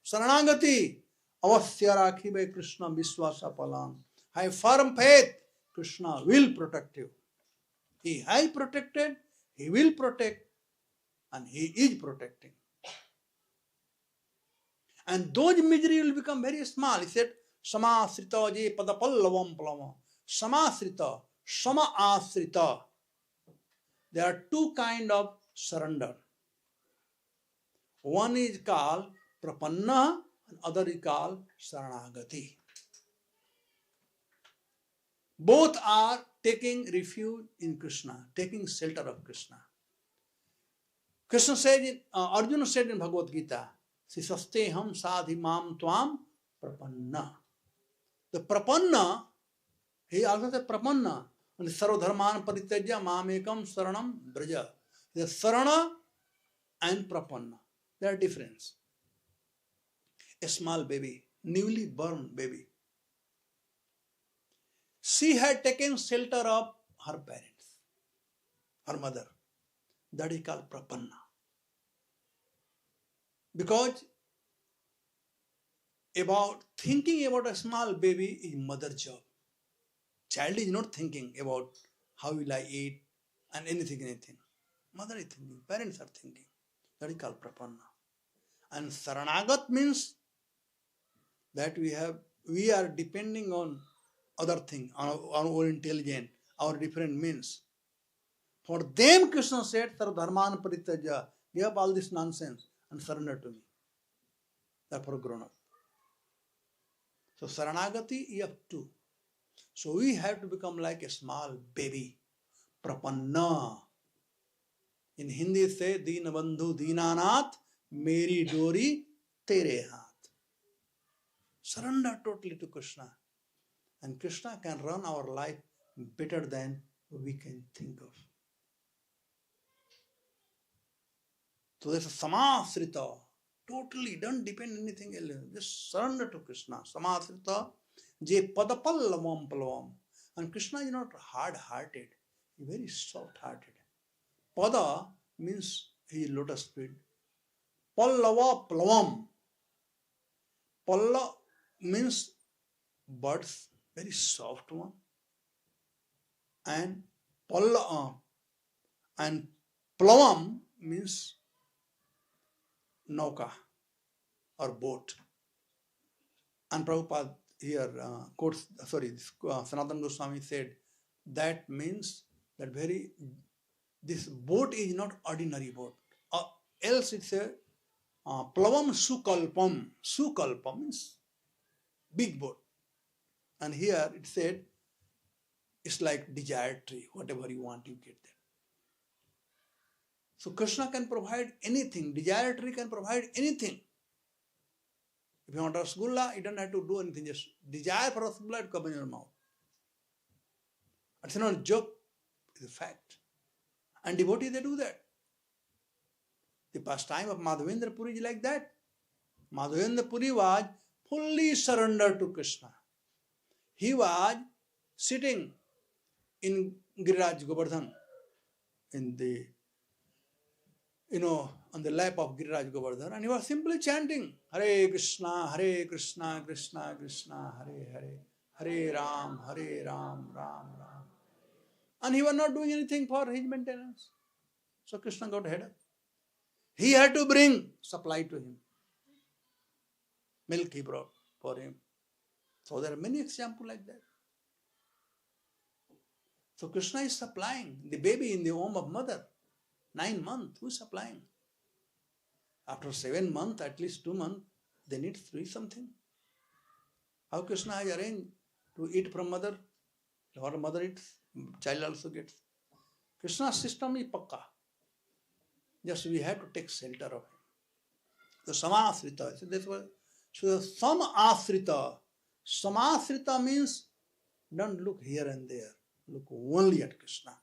S1: Saranagati, avasya rakhibe Kṛṣṇa viswasa palam. Have firm faith, Kṛṣṇa will protect you. He has protected, he will protect, and he is protecting. And those misery will become very small. He said, Samasrita je padapallavam palama. Samasrita, Sama asrita. There are two kinds of surrender. One is called prapanna, and other is called saranagati. Both are taking refuge in Kṛṣṇa, taking shelter of Kṛṣṇa. Krishna said, Arjuna said in Bhagavad Gita, Sisasteham sadhimam tvam prapanna. The prapanna, he also said prapanna, and sarvadharman parityaja mamekam saranam braja. The sarana and prapanna, they are different. A small baby, newly born baby. She had taken shelter of her parents, her mother. That is called prapanna. Because thinking about a small baby is mother's job. Child is not thinking about how will I eat and anything. Mother is thinking, parents are thinking. That is called prapanna. And saranagat means that we are depending on other things, on our intelligence, our different means. For them, Krishna said, Sarvadharman parityaja, give up all this nonsense and surrender to me. Therefore, grown up. So, Saranagati is up to. So, we have to become like a small baby. Prapanna. In Hindi, say, Deen Bandhu Deenanath, Meri Dori Tere Haath. Surrender totally to Krishna. And Krishna can run our life better than we can think of. So there's a samasrita. Totally don't depend on anything else. Just surrender to Krishna. Samasrita je padapallavam palavam. And Krishna is not hard-hearted. He is very soft-hearted. Pada means he is lotus feet. Pallava palavam. Palla means birds, very soft one. And and plavam means nauka or boat. And Prabhupada here quotes, Sanatana Goswami said, that means that this boat is not ordinary boat. Else it's a plavam sukalpam. Sukalpam means big boat. And here it said, it's like desired tree. Whatever you want, you get that. So Krishna can provide anything. Desired tree can provide anything. If you want rasgulla, you don't have to do anything. Just desire for rasgulla, it comes in your mouth. It's not a joke. It's a fact. And devotees, they do that. The pastime of Madhavendra Puri is like that. Madhavendra Puri was fully surrendered to Krishna. He was sitting in Giriraj Govardhan, on the lap of Giriraj Govardhan, and he was simply chanting Hare Krishna, Krishna Krishna, Hare Hare, Hare Ram, Ram Ram. And he was not doing anything for his maintenance. So Krishna got head up. He had to bring supply to him. Milk he brought for him. So there are many examples like that. So Krishna is supplying the baby in the womb of mother. 9 months, who is supplying? After 7 months, at least 2 months, they need to eat something. How Krishna has arranged to eat from mother? What a mother eats, child also gets. Krishna's system is pakka. Just we have to take shelter of him. The samasrita. So that's why. So samasrita. Samasrita means don't look here and there. Look only at Krishna.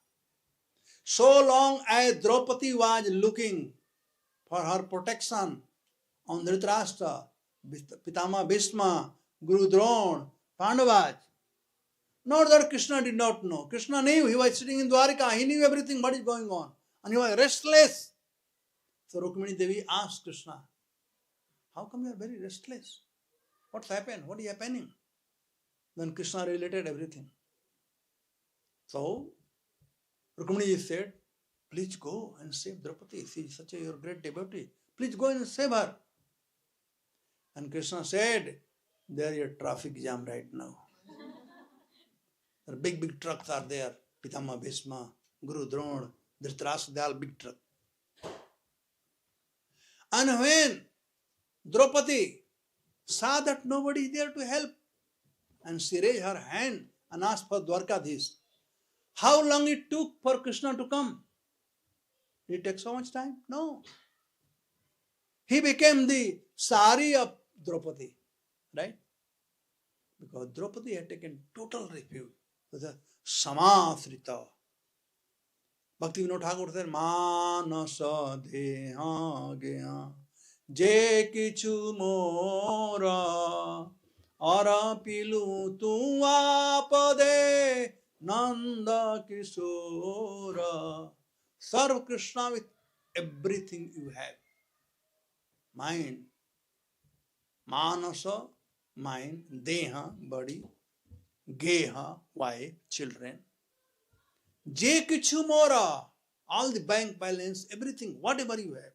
S1: So long as Draupadi was looking for her protection on Dhritarashtra, Pitama Bhishma, Guru Drona, Pandavas, not that Krishna did not know. Krishna knew. He was sitting in Dwarika. He knew everything what is going on. And he was restless. So Rukmini Devi asked Krishna, how come you are very restless? What's happened? What is happening? Then Krishna related everything. So Rukmini said, please go and save Draupadi. She is such a your great devotee. Please go and save her. And Krishna said, there is a traffic jam right now. Big, big trucks are there. Pitama Bhishma, Guru Drona, Dhritarashtra, they are big trucks. And when Draupadi saw that nobody is there to help, and she raised her hand and asked for Dwarkadhish, how long it took for Krishna to come? Did it take so much time? No. He became the sari of Draupadi, right? Because Draupadi had taken total refuge. The samasrita. Bhakti Vinod Thakur said, Manasa deha geha je kichu mora ara pilu tu apade Nanda Kishora. Serve Krishna with everything you have. Mind. Manasa, mind. Deha, body. Geha, wife, children. Je kichu mora. All the bank balance, everything, whatever you have.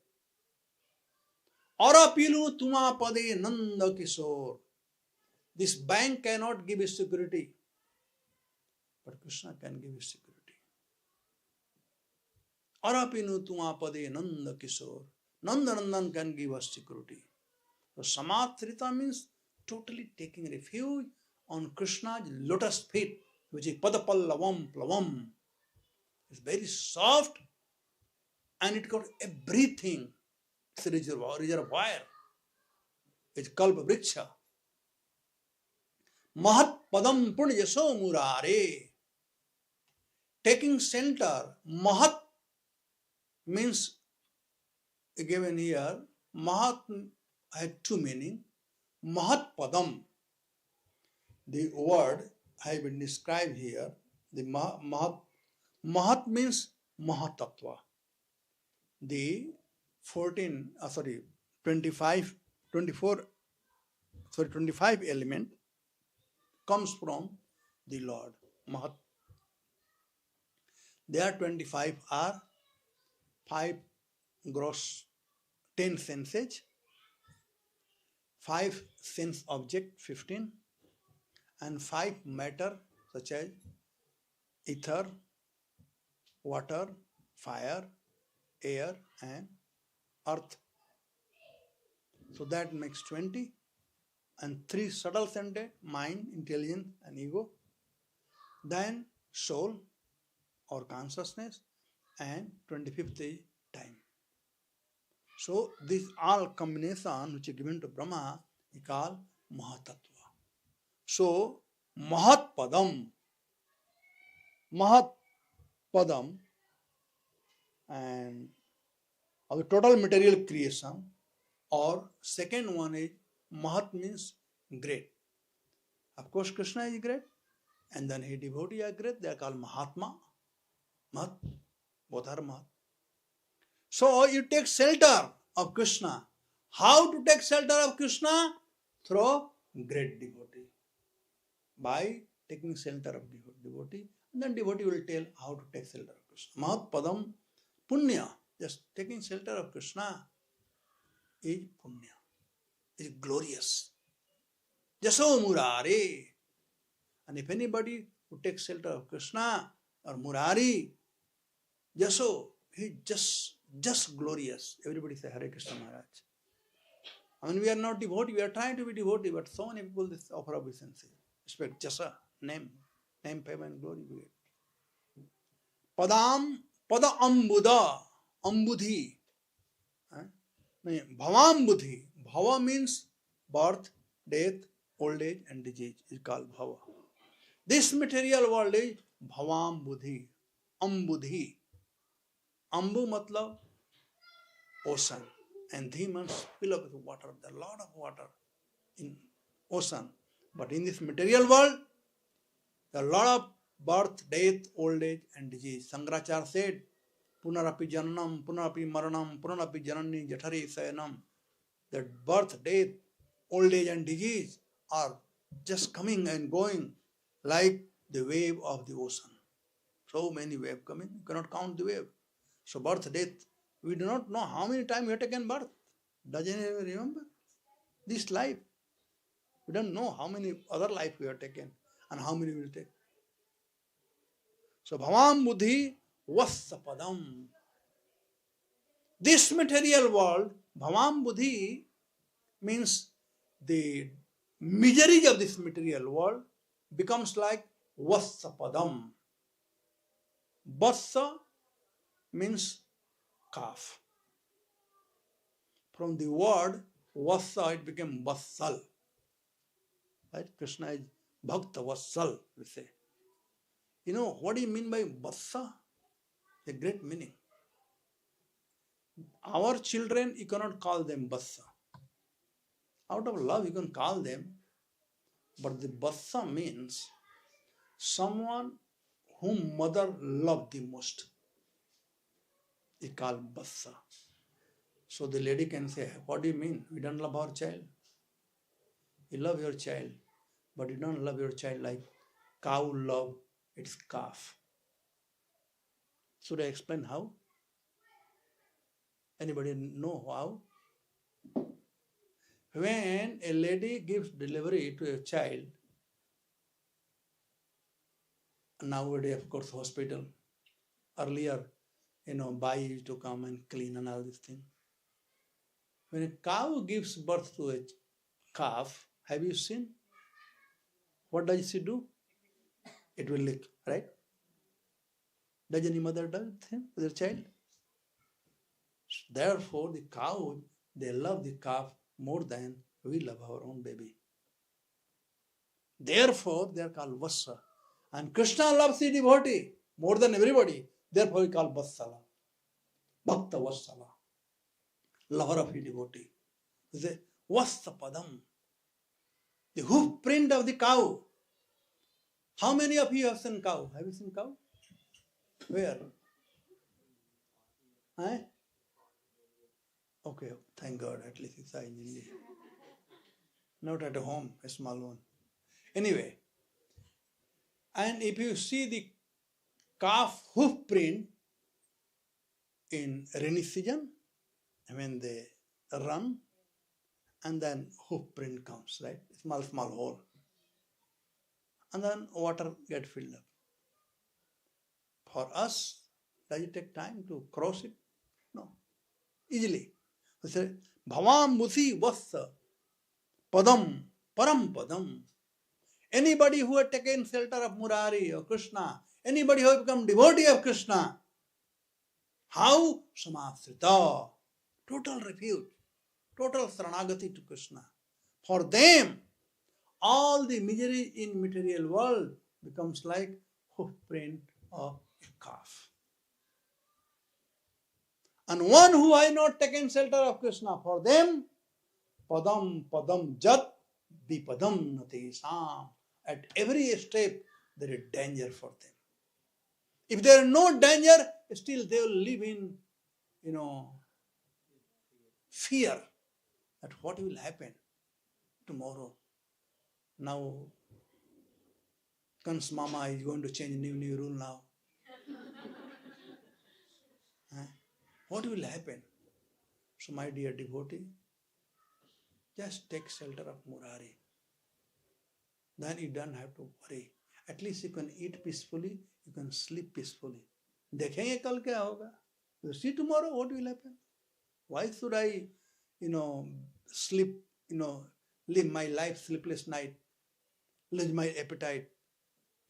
S1: Ara pilu tuma pade Nanda Kishore. This bank cannot give you security. But Krishna can give you security. Arapinu tuma pade Nanda Kishore. Nanda Nandan can give us security. So Samathrita means totally taking refuge on Krishna's lotus feet, which is Padapallavam Plavam. It's very soft and it got everything. It's a reservoir. It's Kalpa Vriksha. Mahat Padam Punyaso Murare. Taking center, Mahat means given here. Mahat had two meanings. Mahat Padam, the word has been described here. The Mahat means Mahatattva. The 25 element comes from the Lord. Mahat. There 25 are 5 gross 10 senses, 5 sense object 15, and 5 matter such as ether, water, fire, air and earth. So that makes 20, and 3 subtle senses, mind, intelligence and ego. Then soul or consciousness, and 25th is time. So this all combination which is given to Brahma is called Mahatattva. So Mahat Padam and of the total material creation, or second one is Mahat means great. Of course Krishna is great, and then his devotees are great, they are called Mahatma. Mahat, both are Mahat. So you take shelter of Krishna. How to take shelter of Krishna? Through great devotee. By taking shelter of devotee, and then devotee will tell how to take shelter of Krishna. Mahat Padam Punya, just taking shelter of Krishna is Punya, is glorious. Jaso Murare. And if anybody who takes shelter of Krishna or Murari, Jaso, he just glorious. Everybody say Hare Krishna Maharaj. I mean, we are not devotee, we are trying to be devotee, but so many people this offer obeisance. Respect Jasa, name. Name, fame and glory we get. Pada ambuda, ambudhi. Bhavambudhi. Bhava means birth, death, old age and disease is called bhava. This material world is bhavambudhi, ambudhi. Ambu matlab ocean and dhi means fill up with water. There are a lot of water in ocean. But in this material world, there are a lot of birth, death, old age and disease. Shankaracharya said, Punarapi jananam, punarapi maranam, punarapi janani jathari sayanam. That birth, death, old age and disease are just coming and going like the wave of the ocean. So many waves coming, you cannot count the wave. So birth, death, we do not know how many times we have taken birth. Does anyone remember? This life. We don't know how many other life we have taken and how many we will take. So bhavam buddhi vassapadam. This material world, bhavam buddhi, means the misery of this material world becomes like vassapadam. Vassa means calf. From the word vassa it became vassal. Right? Kṛṣṇa is bhakta vassal, we say. You know what do you mean by vassa? A great meaning. Our children, you cannot call them vassa. Out of love you can call them, but the vassa means someone whom mother loved the most. Is called vassa. So the lady can say, what do you mean? We don't love our child. You love your child, but you don't love your child like cow love its calf. Should I explain how? Anybody know how? When a lady gives delivery to a child, nowadays of course hospital, earlier, Bai used to come and clean and all these things. When a cow gives birth to a calf, have you seen? What does she do? It will lick, right? Does any mother do it with their child? Therefore, the cow, they love the calf more than we love our own baby. Therefore, they are called Vassa. And Kṛṣṇa loves the devotee more than everybody. Therefore, we call Vassala. Bhakta Vassala. Lover of the devotee. He says, Vassapadam. The hoof print of the cow. How many of you have seen cow? Have you seen cow? Where? Okay, thank God, at least it's in India. Not at home, a small one. Anyway, and if you see the calf hoof print in rainy season, when they run, and then hoof print comes, right? Small hole. And then water gets filled up. For us, does it take time to cross it? No. Easily. We say, Bhavam Musi Vassa Padam Param Padam. Anybody who had taken shelter of Murari or Kṛṣṇa, anybody who has become devotee of Kṛṣṇa, how? Samasrita. Total refuge, total saranagati to Kṛṣṇa. For them, all the misery in material world becomes like hoof print of a calf. And one who has not taken shelter of Kṛṣṇa, for them, padam padam jat vipadam natesam. At every step, there is danger for them. If there is no danger, still they will live in, fear that what will happen tomorrow. Now, Kṛṣṇa Mama is going to change new rule now. What will happen? So my dear devotee, just take shelter of Murari. Then you don't have to worry. At least you can eat peacefully, you can sleep peacefully. देखेंगे कल क्या होगा? You see tomorrow what will happen? Why should I, sleep, live my life sleepless night, lose my appetite?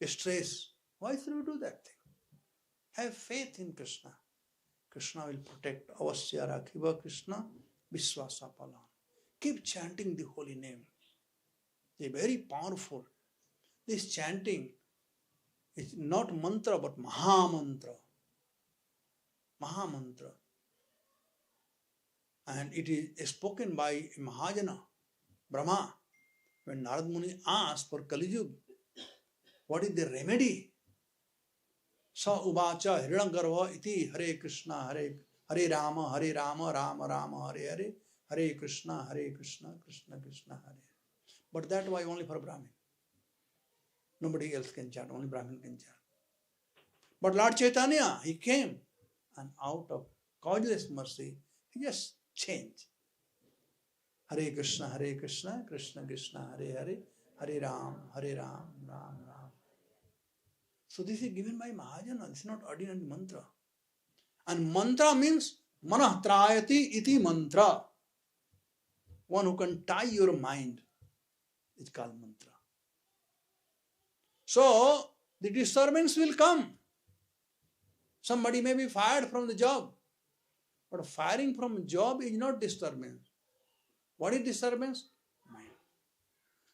S1: stress. Why should we do that thing? Have faith in Kṛṣṇa. Kṛṣṇa will protect. Avasya rakhiva Kṛṣṇa Vishwasa palan. Keep chanting the holy name. They are very powerful. This chanting is not mantra but Mahamantra. Mahamantra. And it is spoken by a Mahajana, Brahma. When Narad Muni asked for Kali Yuga, what is the remedy? Sa uvacha hirangarva iti Hare Kṛṣṇa Hare Rama Rama Rama Hare Hare Hare Kṛṣṇa Krishna Krishna Hare. But that was only for Brahmin. Nobody else can chant, only Brahmin can chant. But Lord Chaitanya, he came and out of causeless mercy, he just changed. Hare Kṛṣna Krishna Krishna Hare Hare Hare Ram Ram Ram. So this is given by Mahajana. This is not ordinary mantra. And mantra means manah trayati iti mantra. One who can tie your mind is called mantra. So the disturbance will come. Somebody may be fired from the job. But firing from a job is not disturbance. What is disturbance? Mind.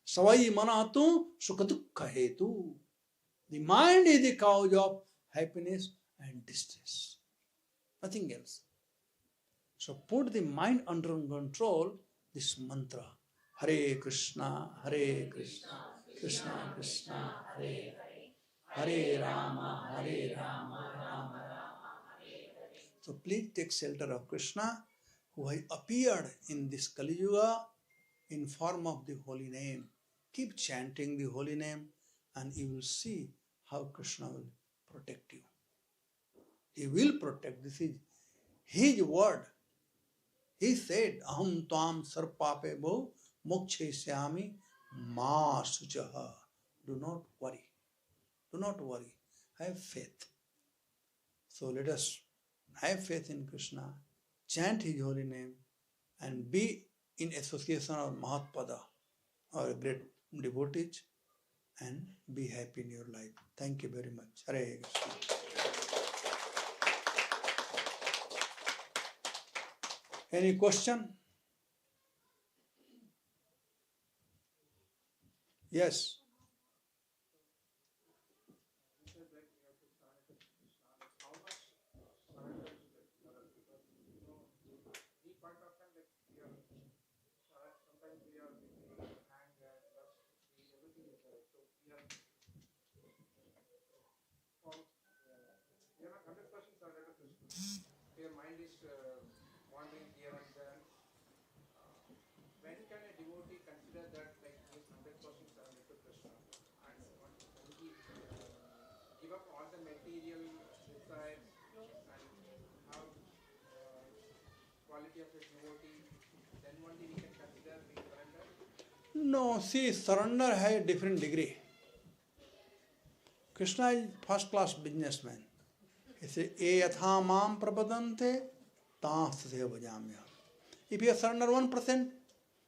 S1: Savai manatu sukadukha hetu. The mind is the cause of happiness and distress. Nothing else. So put the mind under control, this mantra. Hare Kṛṣṇa Krishna Krishna Hare Hare Rama Rama Rama. So please take shelter of Kṛṣṇa, who has appeared in this Kali Yuga in form of the holy name. Keep chanting the holy name and you will see how Kṛṣṇa will protect you. He will protect. This is his word. He said, Aham tvam sarpape bho mokshesyami ma sujaha. Do not worry. Do not worry. Have faith. So let us have faith in Kṛṣṇa, chant his holy name, and be in association of Mahatpada, or great devotees, and be happy in your life. Thank you very much. Hare Krishna. Any question? Yes.
S2: You said like we have to start at Kṛṣṇa. How much surrender is required? Because we point of time like we are sometimes we are busy, hang and lust, everything is there. So we are not 100% surrender to Kṛṣṇa. Your mind is wandering here and there. When can a devotee consider that like he is 100% surrender to Kṛṣṇa and when he give up all the material desires and have quality of a devotee, then only we can consider being surrender?
S1: No, see, surrender has a different degree. Kṛṣṇa is first class businessman. He says, E yatha mam prapadante taste bhajamya. If you surrender 1%,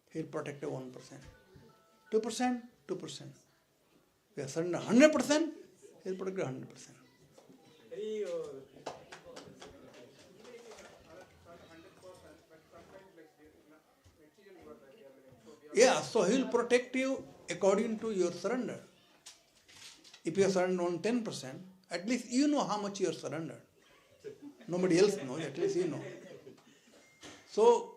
S1: he will protect you 1%. 2%, 2%. If you surrender 100%, he will protect you 100%. Yeah, so he will protect you according to your surrender. If you surrender on 10%, at least you know how much you are surrendered. Nobody else knows, at least you know. So,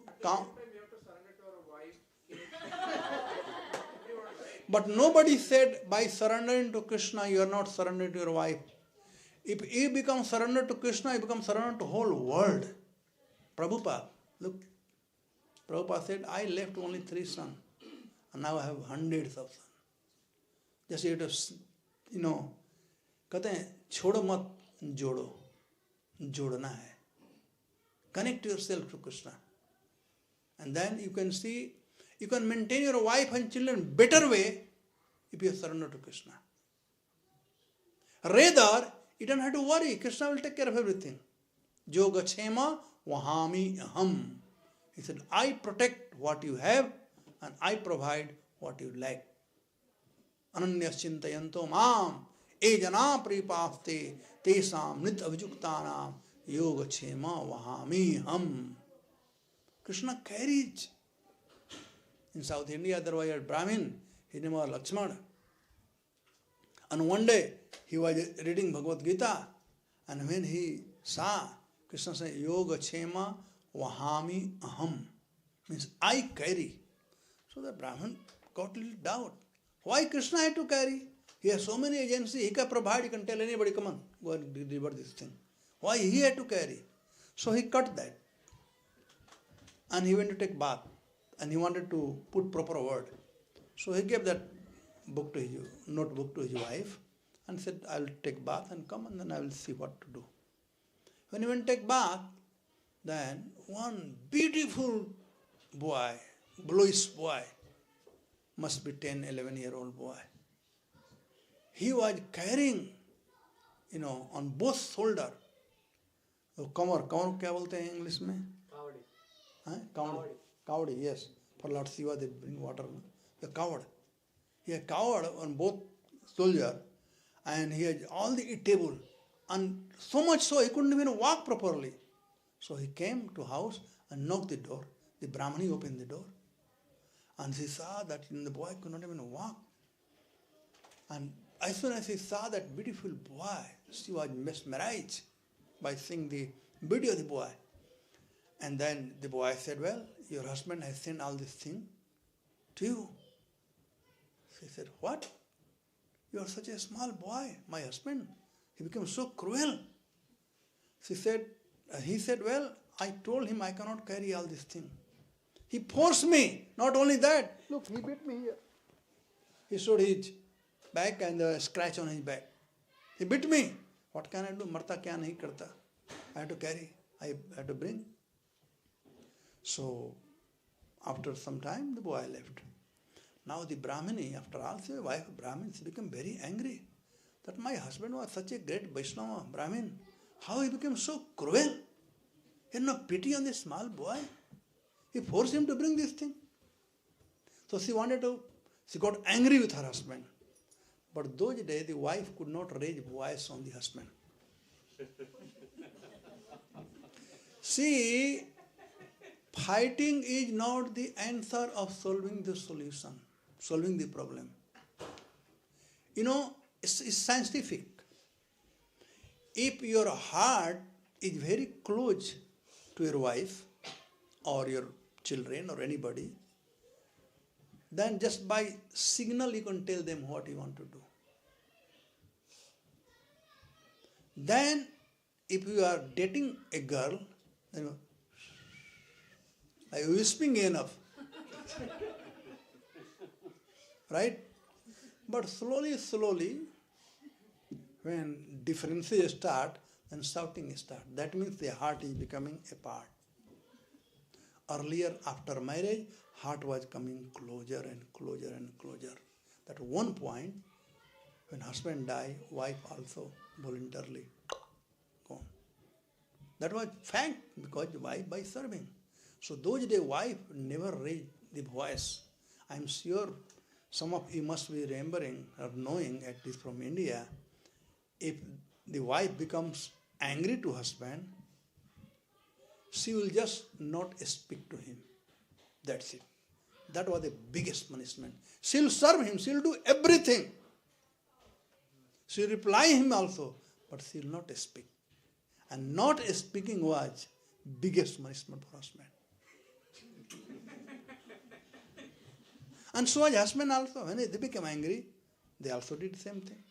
S1: but nobody said by surrendering to Kṛṣṇa you are not surrendering to your wife. If you become surrendered to Kṛṣṇa, you become surrendered to the whole world. Prabhupada, look, Prabhupada said, I left only 3 sons, and now I have hundreds of sons. Just you have to, कहते हैं छोड़ो मत जोड़ो, जोड़ना है. Connect yourself to Kṛṣṇa. And then you can see, you can maintain your wife and children better way if you surrender to Kṛṣṇa. Rather, you don't have to worry. Kṛṣṇa will take care of everything. Jo gachema vahami aham. He said, I protect what you have and I provide what you lack. Ananyas chintayanto mam jana pripaste tesam nit avijuktanam yoga chema vahami ham. Kṛṣṇa carries. In South India, there was a Brahmin, his name was Lakshmana. And one day, he was reading Bhagavad Gita, and when he saw Krishna say, Yoga Chema Vahami Aham, means I carry. So the Brahmin got little doubt. Why Krishna had to carry? He has so many agencies, he can provide, he can tell anybody, come on, go and deliver this thing. Why he had to carry? So he cut that. And he went to take bath. And he wanted to put proper word. So he gave that book to his notebook to his wife and said, I will take bath and come and then I will see what to do. When he went to take bath, then one beautiful boy, bluish boy, must be 10, 11-year-old boy. He was carrying, on both shoulders. कमर क्या बोलते हैं English में? Kavadi, yes. For Lord Shiva they bring water. The kavadi. He had kavadi on both soldiers, and he had all the eatable, and so much so he couldn't even walk properly. So he came to house and knocked the door. The Brahmani opened the door, and she saw that the boy could not even walk. And as soon as he saw that beautiful boy, she was mesmerized by seeing the beauty of the boy. And then the boy said, well, your husband has sent all this thing to you. She said, what? You are such a small boy, my husband. He became so cruel. He said, well, I told him I cannot carry all this thing. He forced me. Not only that, look, he beat me here. He showed his back and the scratch on his back. He beat me. What can I do? Marta kya nahi karta. I had to carry. I had to bring. So, after some time, the boy left. Now the Brahmini, after all, the wife of Brahmin, she became very angry that my husband was such a great Vaishnava Brahmin. How he became so cruel? He had no pity on this small boy. He forced him to bring this thing. So she got angry with her husband. But those days, the wife could not raise voice on the husband. See, fighting is not the answer of solving the solution, solving the problem. It's scientific. If your heart is very close to your wife or your children or anybody, then just by signal you can tell them what you want to do. Then, if you are dating a girl, like whispering enough, right? But slowly, when differences start, then shouting starts. That means the heart is becoming apart. Earlier, after marriage, heart was coming closer and closer and closer. At one point, when husband died, wife also voluntarily gone. That was fact, because wife by serving. So those days, wife never raised the voice. I am sure some of you must be remembering or knowing, at least from India, if the wife becomes angry to husband, she will just not speak to him. That's it. That was the biggest punishment. She'll serve him, she'll do everything. She'll reply him also, but she'll not speak. And not speaking was biggest punishment for husband. And so was husband also. When they became angry, they also did the same thing.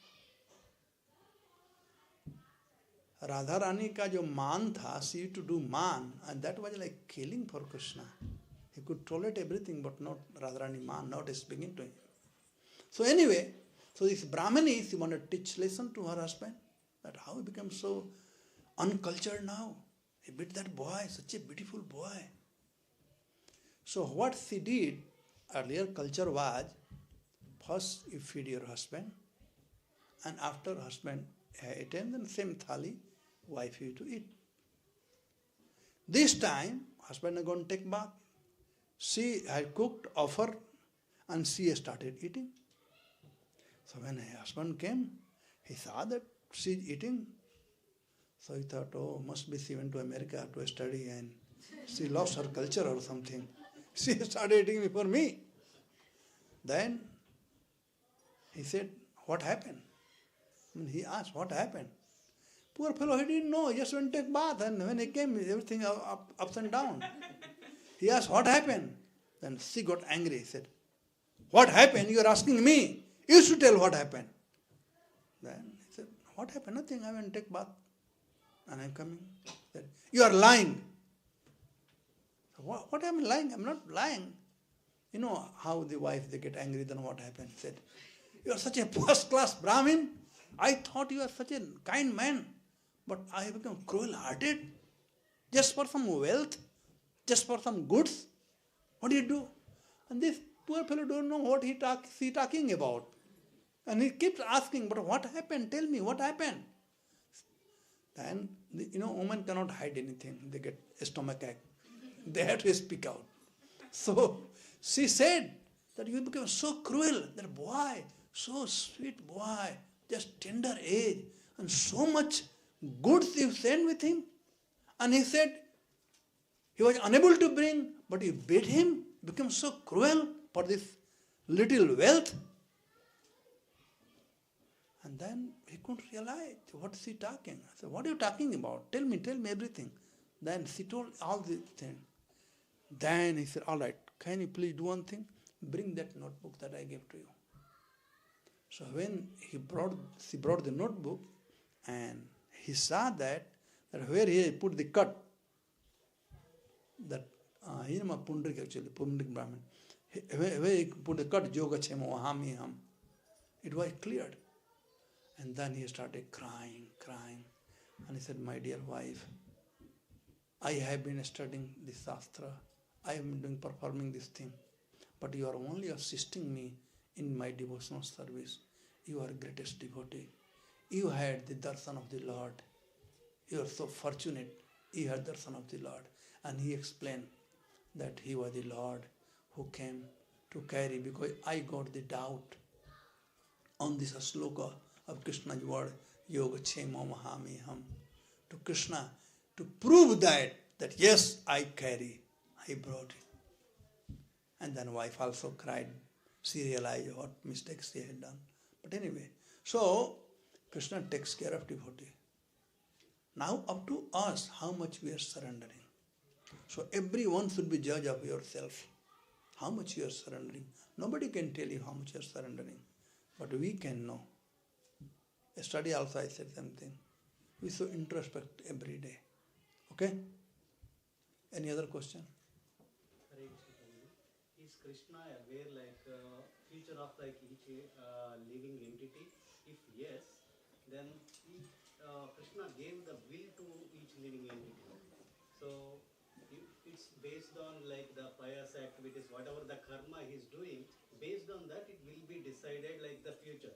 S1: Radha Rani ka jo man tha, she used to do man, and that was like killing for Kṛṣṇa. He could tolerate everything, but not Radharani man, not speaking to him. So anyway, this Brahmani, she wanted to teach lesson to her husband, that how he became so uncultured now. He beat that boy, such a beautiful boy. So what she did, earlier culture was, first you feed your husband, and after husband eaten, then same thali, wife used to eat. This time, husband is going to take bath. She had cooked, offered, and she started eating. So when her husband came, he saw that she's eating. So he thought, oh, must be she went to America to study and she lost her culture or something. She started eating before me. Then he said, what happened? And he asked, what happened? Poor fellow, he didn't know. He just went to take bath, and when he came, everything ups and down. He asked, what happened? Then she got angry. He said, what happened? You are asking me. You should tell what happened. Then he said, what happened? Nothing. I went to take bath and I'm coming. He said, you are lying. What am I lying? I'm not lying. You know how the wife, they get angry, then what happened? He said, you are such a first-class Brahmin. I thought you are such a kind man, but I have become cruel-hearted just for some wealth, just for some goods. What do you do? And this poor fellow don't know what he talking about. And he keeps asking, but what happened? Tell me, what happened? Then, women cannot hide anything. They get a stomach ache. They have to speak out. So, she said that you became so cruel, that boy, so sweet boy, just tender age, and so much goods you sent with him. And he said, he was unable to bring, but you beat him, became so cruel for this little wealth. And then he couldn't realize, what is he talking? I said, what are you talking about? Tell me everything. Then she told all the things. Then he said, all right, can you please do one thing? Bring that notebook that I gave to you. So when she brought the notebook, and he saw that where he put the cut, that he is Pundrik actually, Pundrik Brahmin. Where he put the cut, Yoga Chemo Hami Ham, it was cleared. And then he started crying. And he said, my dear wife, I have been studying this Shastra. I have been performing this thing. But you are only assisting me in my devotional service. You are greatest devotee. You had the darshan of the Lord. You are so fortunate. You had darshan of the Lord. And he explained that he was the Lord who came to carry, because I got the doubt on this sloka of Krishna's word, Yoga Chemo Mahami Ham. To Kṛṣṇa, to prove that yes, I carry, I brought it. And then wife also cried. She realized what mistakes she had done. But anyway, so Kṛṣṇa takes care of devotee. Now up to us, how much we are surrendering. So everyone should be judge of yourself. How much you are surrendering. Nobody can tell you how much you are surrendering. But we can know. Yesterday also I said something. We should introspect every day. Okay? Any other question?
S6: Is Kṛṣṇa aware future of each living entity? If yes, then Kṛṣṇa gave the will to each living entity. So it's based on the pious activities, whatever the karma he is doing, based on that it will be decided the future.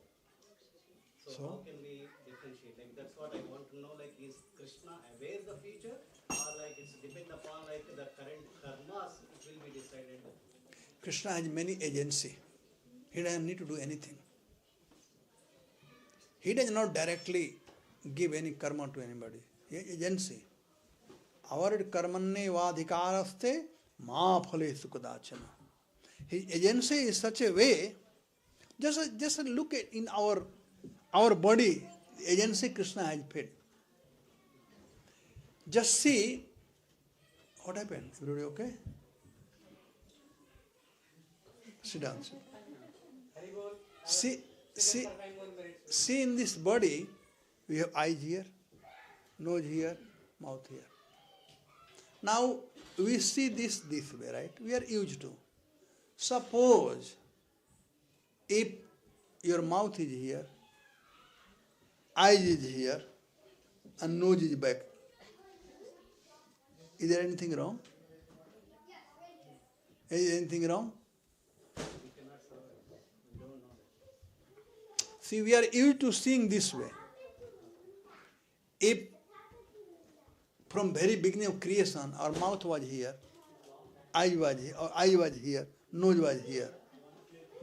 S6: So how can we differentiate? That's what I want to know. Is Kṛṣṇa aware the future, or it's depend upon the current karmas, it will be decided?
S1: Kṛṣṇa has many agency. He doesn't need to do anything. He does not directly give any karma to anybody. He has agency. Our karmanne vadhikaraste ma phale sukadachana. His agency is such a way. Just look at in our body, the agency Kṛṣṇa has paid. Just see what happened. Everybody okay? Sit down. See in this body, we have eyes here, nose here, mouth here. Now, we see this way, right? We are used to. Suppose, if your mouth is here, eyes is here, and nose is back, is there anything wrong? Is there anything wrong? See, we are used to seeing this way. If from very beginning of creation, our mouth was here, eye was here, nose was here.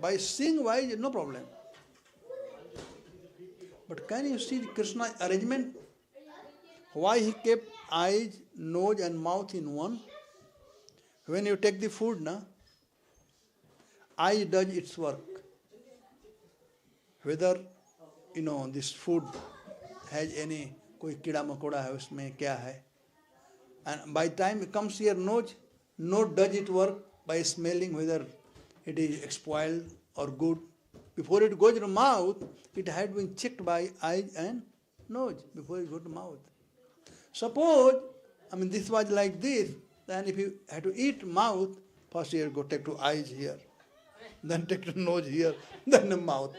S1: By seeing wise, no problem. But can you see Krishna's arrangement? Why he kept eyes, nose and mouth in one? When you take the food, eye does its work. Whether, this food has any कोई कीड़ा मकोड़ा है उसमें क्या है, and by the time it comes here nose does it work by smelling whether it is spoiled or good. Before it goes to mouth, it had been checked by eyes and nose before it goes to mouth. Suppose, this was like this, then if you had to eat mouth, first you go take to eyes here, then take to nose here, then the mouth.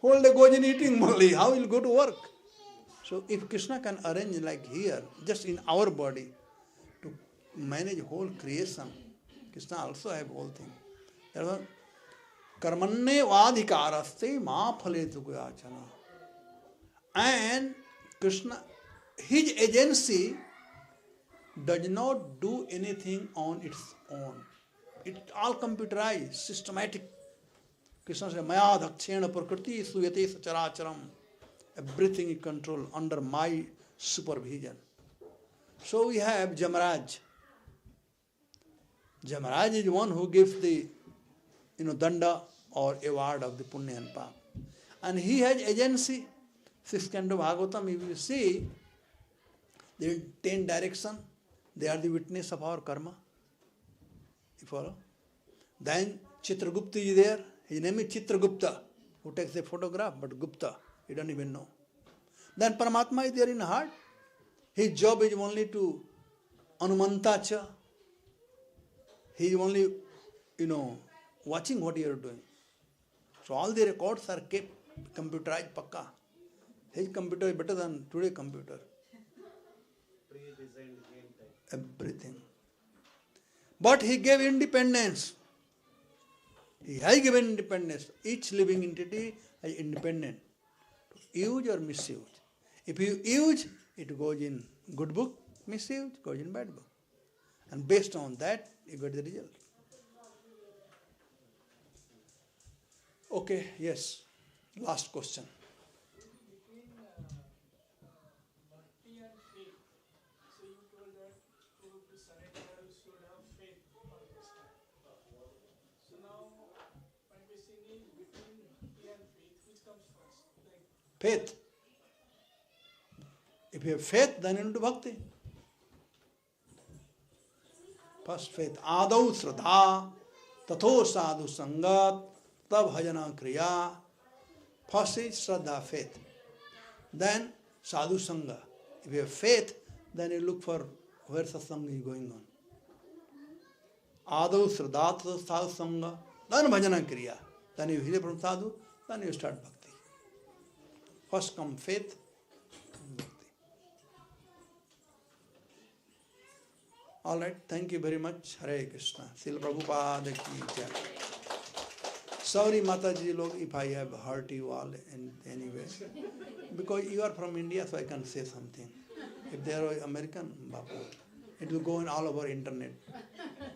S1: Whole day goes in eating only, how will go to work? So if Krishna can arrange like here, just in our body, to manage whole creation, Krishna also have whole thing. That's why, karmanne vadhikaraste ma phaletu kuyachana. And Krishna, his agency does not do anything on its own. It's all computerized, systematic. Krishna says, Maya dhakshena prakriti suyate sacharacharam. Everything is controlled under my supervision. So we have Jamaraj. Jamaraj is one who gives the danda or award of the punya and pap. And he has agency. 6th canto Bhagavatam, if you see, there are 10 directions. They are the witness of our karma. You follow? Then Chitragupta is there. His name is Chitragupta, who takes a photograph, but Gupta, you don't even know. Then Paramatma is there in heart. His job is only to Anumantacha. He is only, watching what you are doing. So all the records are kept computerized pakka. His computer is better than today's computer.
S6: Pre-designed game type.
S1: Everything. But he gave independence. He has given independence. Each living entity is independent. Use or misuse. If you use, it goes in good book. Misuse, goes in bad book. And based on that, you get the result. Okay, yes. Last question.
S2: Between bhakti and faith, so you told that to surrender should have faith on Krishna. So now my question is, between bhakti and faith, which comes first?
S1: Faith. If you have faith, then you need bhakti. First faith. Adau sraddha, tatho sadhu sangat, tab bhajana kriya. First is sraddha, faith. Then sadhu sangha. If you have faith, then you look for where satsanga is going on. Adau sraddha, tatho sadhu sangha, then bhajana kriya. Then you hear from sadhu, then you start bhakti. First come faith, then bhakti. All right, thank you very much. Hare Krishna. Srila Prabhupada ki jai. Sorry, Mataji log, if I have hurt you all in any way. Because you are from India, so I can say something. If they are American, it will go in all over internet.